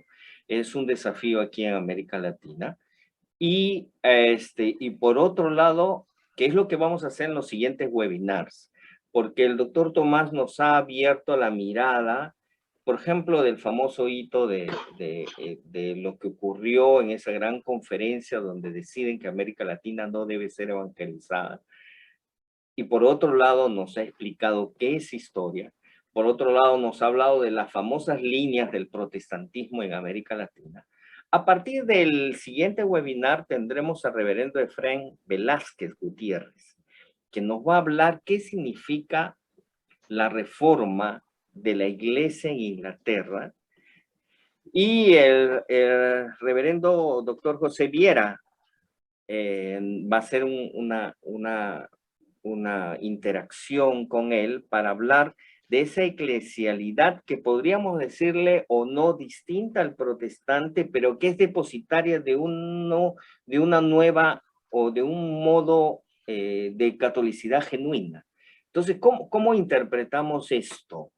Es un desafío aquí en América Latina. Y por otro lado, ¿qué es lo que vamos a hacer en los siguientes webinars? Porque el doctor Tomás nos ha abierto la mirada, por ejemplo, del famoso hito de lo que ocurrió en esa gran conferencia donde deciden que América Latina no debe ser evangelizada. Y por otro lado nos ha explicado qué es historia. Por otro lado nos ha hablado de las famosas líneas del protestantismo en América Latina. A partir del siguiente webinar tendremos al reverendo Efraín Velázquez Gutiérrez, que nos va a hablar qué significa la reforma de la iglesia en Inglaterra. Y el reverendo doctor José Viera va a hacer una interacción con él para hablar de esa eclesialidad que podríamos decirle o no distinta al protestante, pero que es depositaria de una nueva o de un modo de catolicidad genuina. Entonces, ¿cómo interpretamos esto?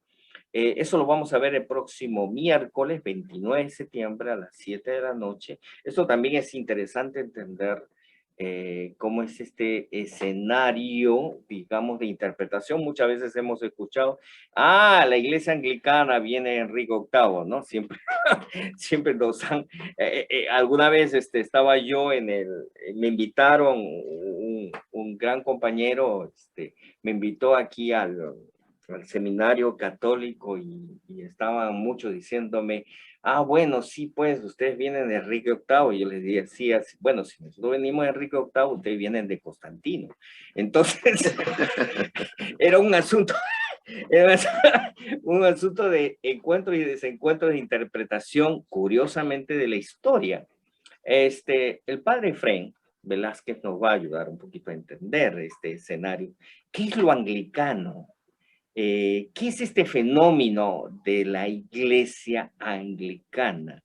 Eso lo vamos a ver el próximo miércoles 29 de septiembre a las 7 de la noche. Esto también es interesante entender cómo es este escenario, digamos, de interpretación. Muchas veces hemos escuchado, la iglesia anglicana viene Enrique VIII, ¿no? Siempre nos han... alguna vez estaba yo me invitaron, un gran compañero me invitó aquí al seminario católico y estaban muchos diciéndome, bueno, sí, pues, ustedes vienen de Enrique VIII. Y yo les decía, sí, bueno, si nosotros venimos de Enrique VIII, ustedes vienen de Constantino. Entonces, era un asunto de encuentro y desencuentro de interpretación, curiosamente, de la historia. El padre Efraín Velázquez nos va a ayudar un poquito a entender este escenario. ¿Qué es lo anglicano? ¿Qué es este fenómeno de la iglesia anglicana?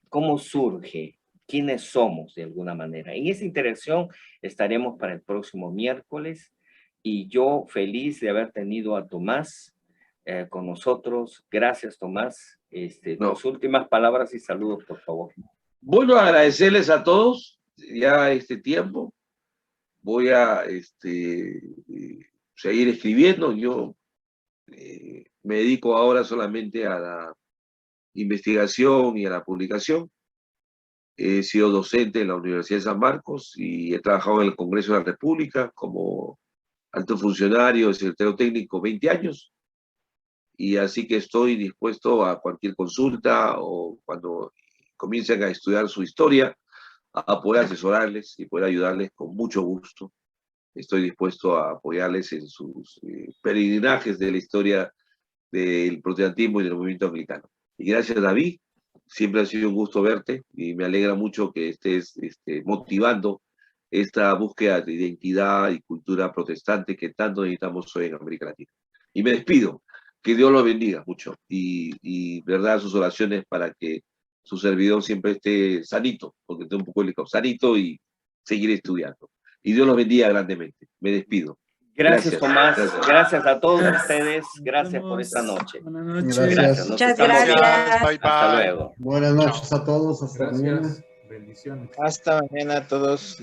¿Cómo surge? ¿Quiénes somos de alguna manera? En esa interacción estaremos para el próximo miércoles y yo feliz de haber tenido a Tomás con nosotros. Gracias, Tomás. Tus últimas palabras y saludos, por favor. Bueno, agradecerles a todos ya este tiempo. Voy a seguir escribiendo. Yo me dedico ahora solamente a la investigación y a la publicación. He sido docente en la Universidad de San Marcos y he trabajado en el Congreso de la República como alto funcionario, secretario técnico, 20 años. Y así que estoy dispuesto a cualquier consulta o cuando comiencen a estudiar su historia, a poder asesorarles y poder ayudarles con mucho gusto. Estoy dispuesto a apoyarles en sus peregrinajes de la historia del protestantismo y del movimiento anglicano. Y gracias, David. Siempre ha sido un gusto verte y me alegra mucho que estés motivando esta búsqueda de identidad y cultura protestante que tanto necesitamos hoy en América Latina. Y me despido. Que Dios los bendiga mucho y verdad sus oraciones para que su servidor siempre esté sanito, porque esté un poco delicado, sanito y seguir estudiando. Y Dios los bendiga grandemente. Me despido. Gracias, Tomás. Gracias a todos ustedes. Gracias por esta noche. Buenas noches. Gracias. Muchas gracias. Bye, bye. Hasta luego. Buenas noches a todos. Hasta mañana. Gracias. Bendiciones. Hasta mañana a todos.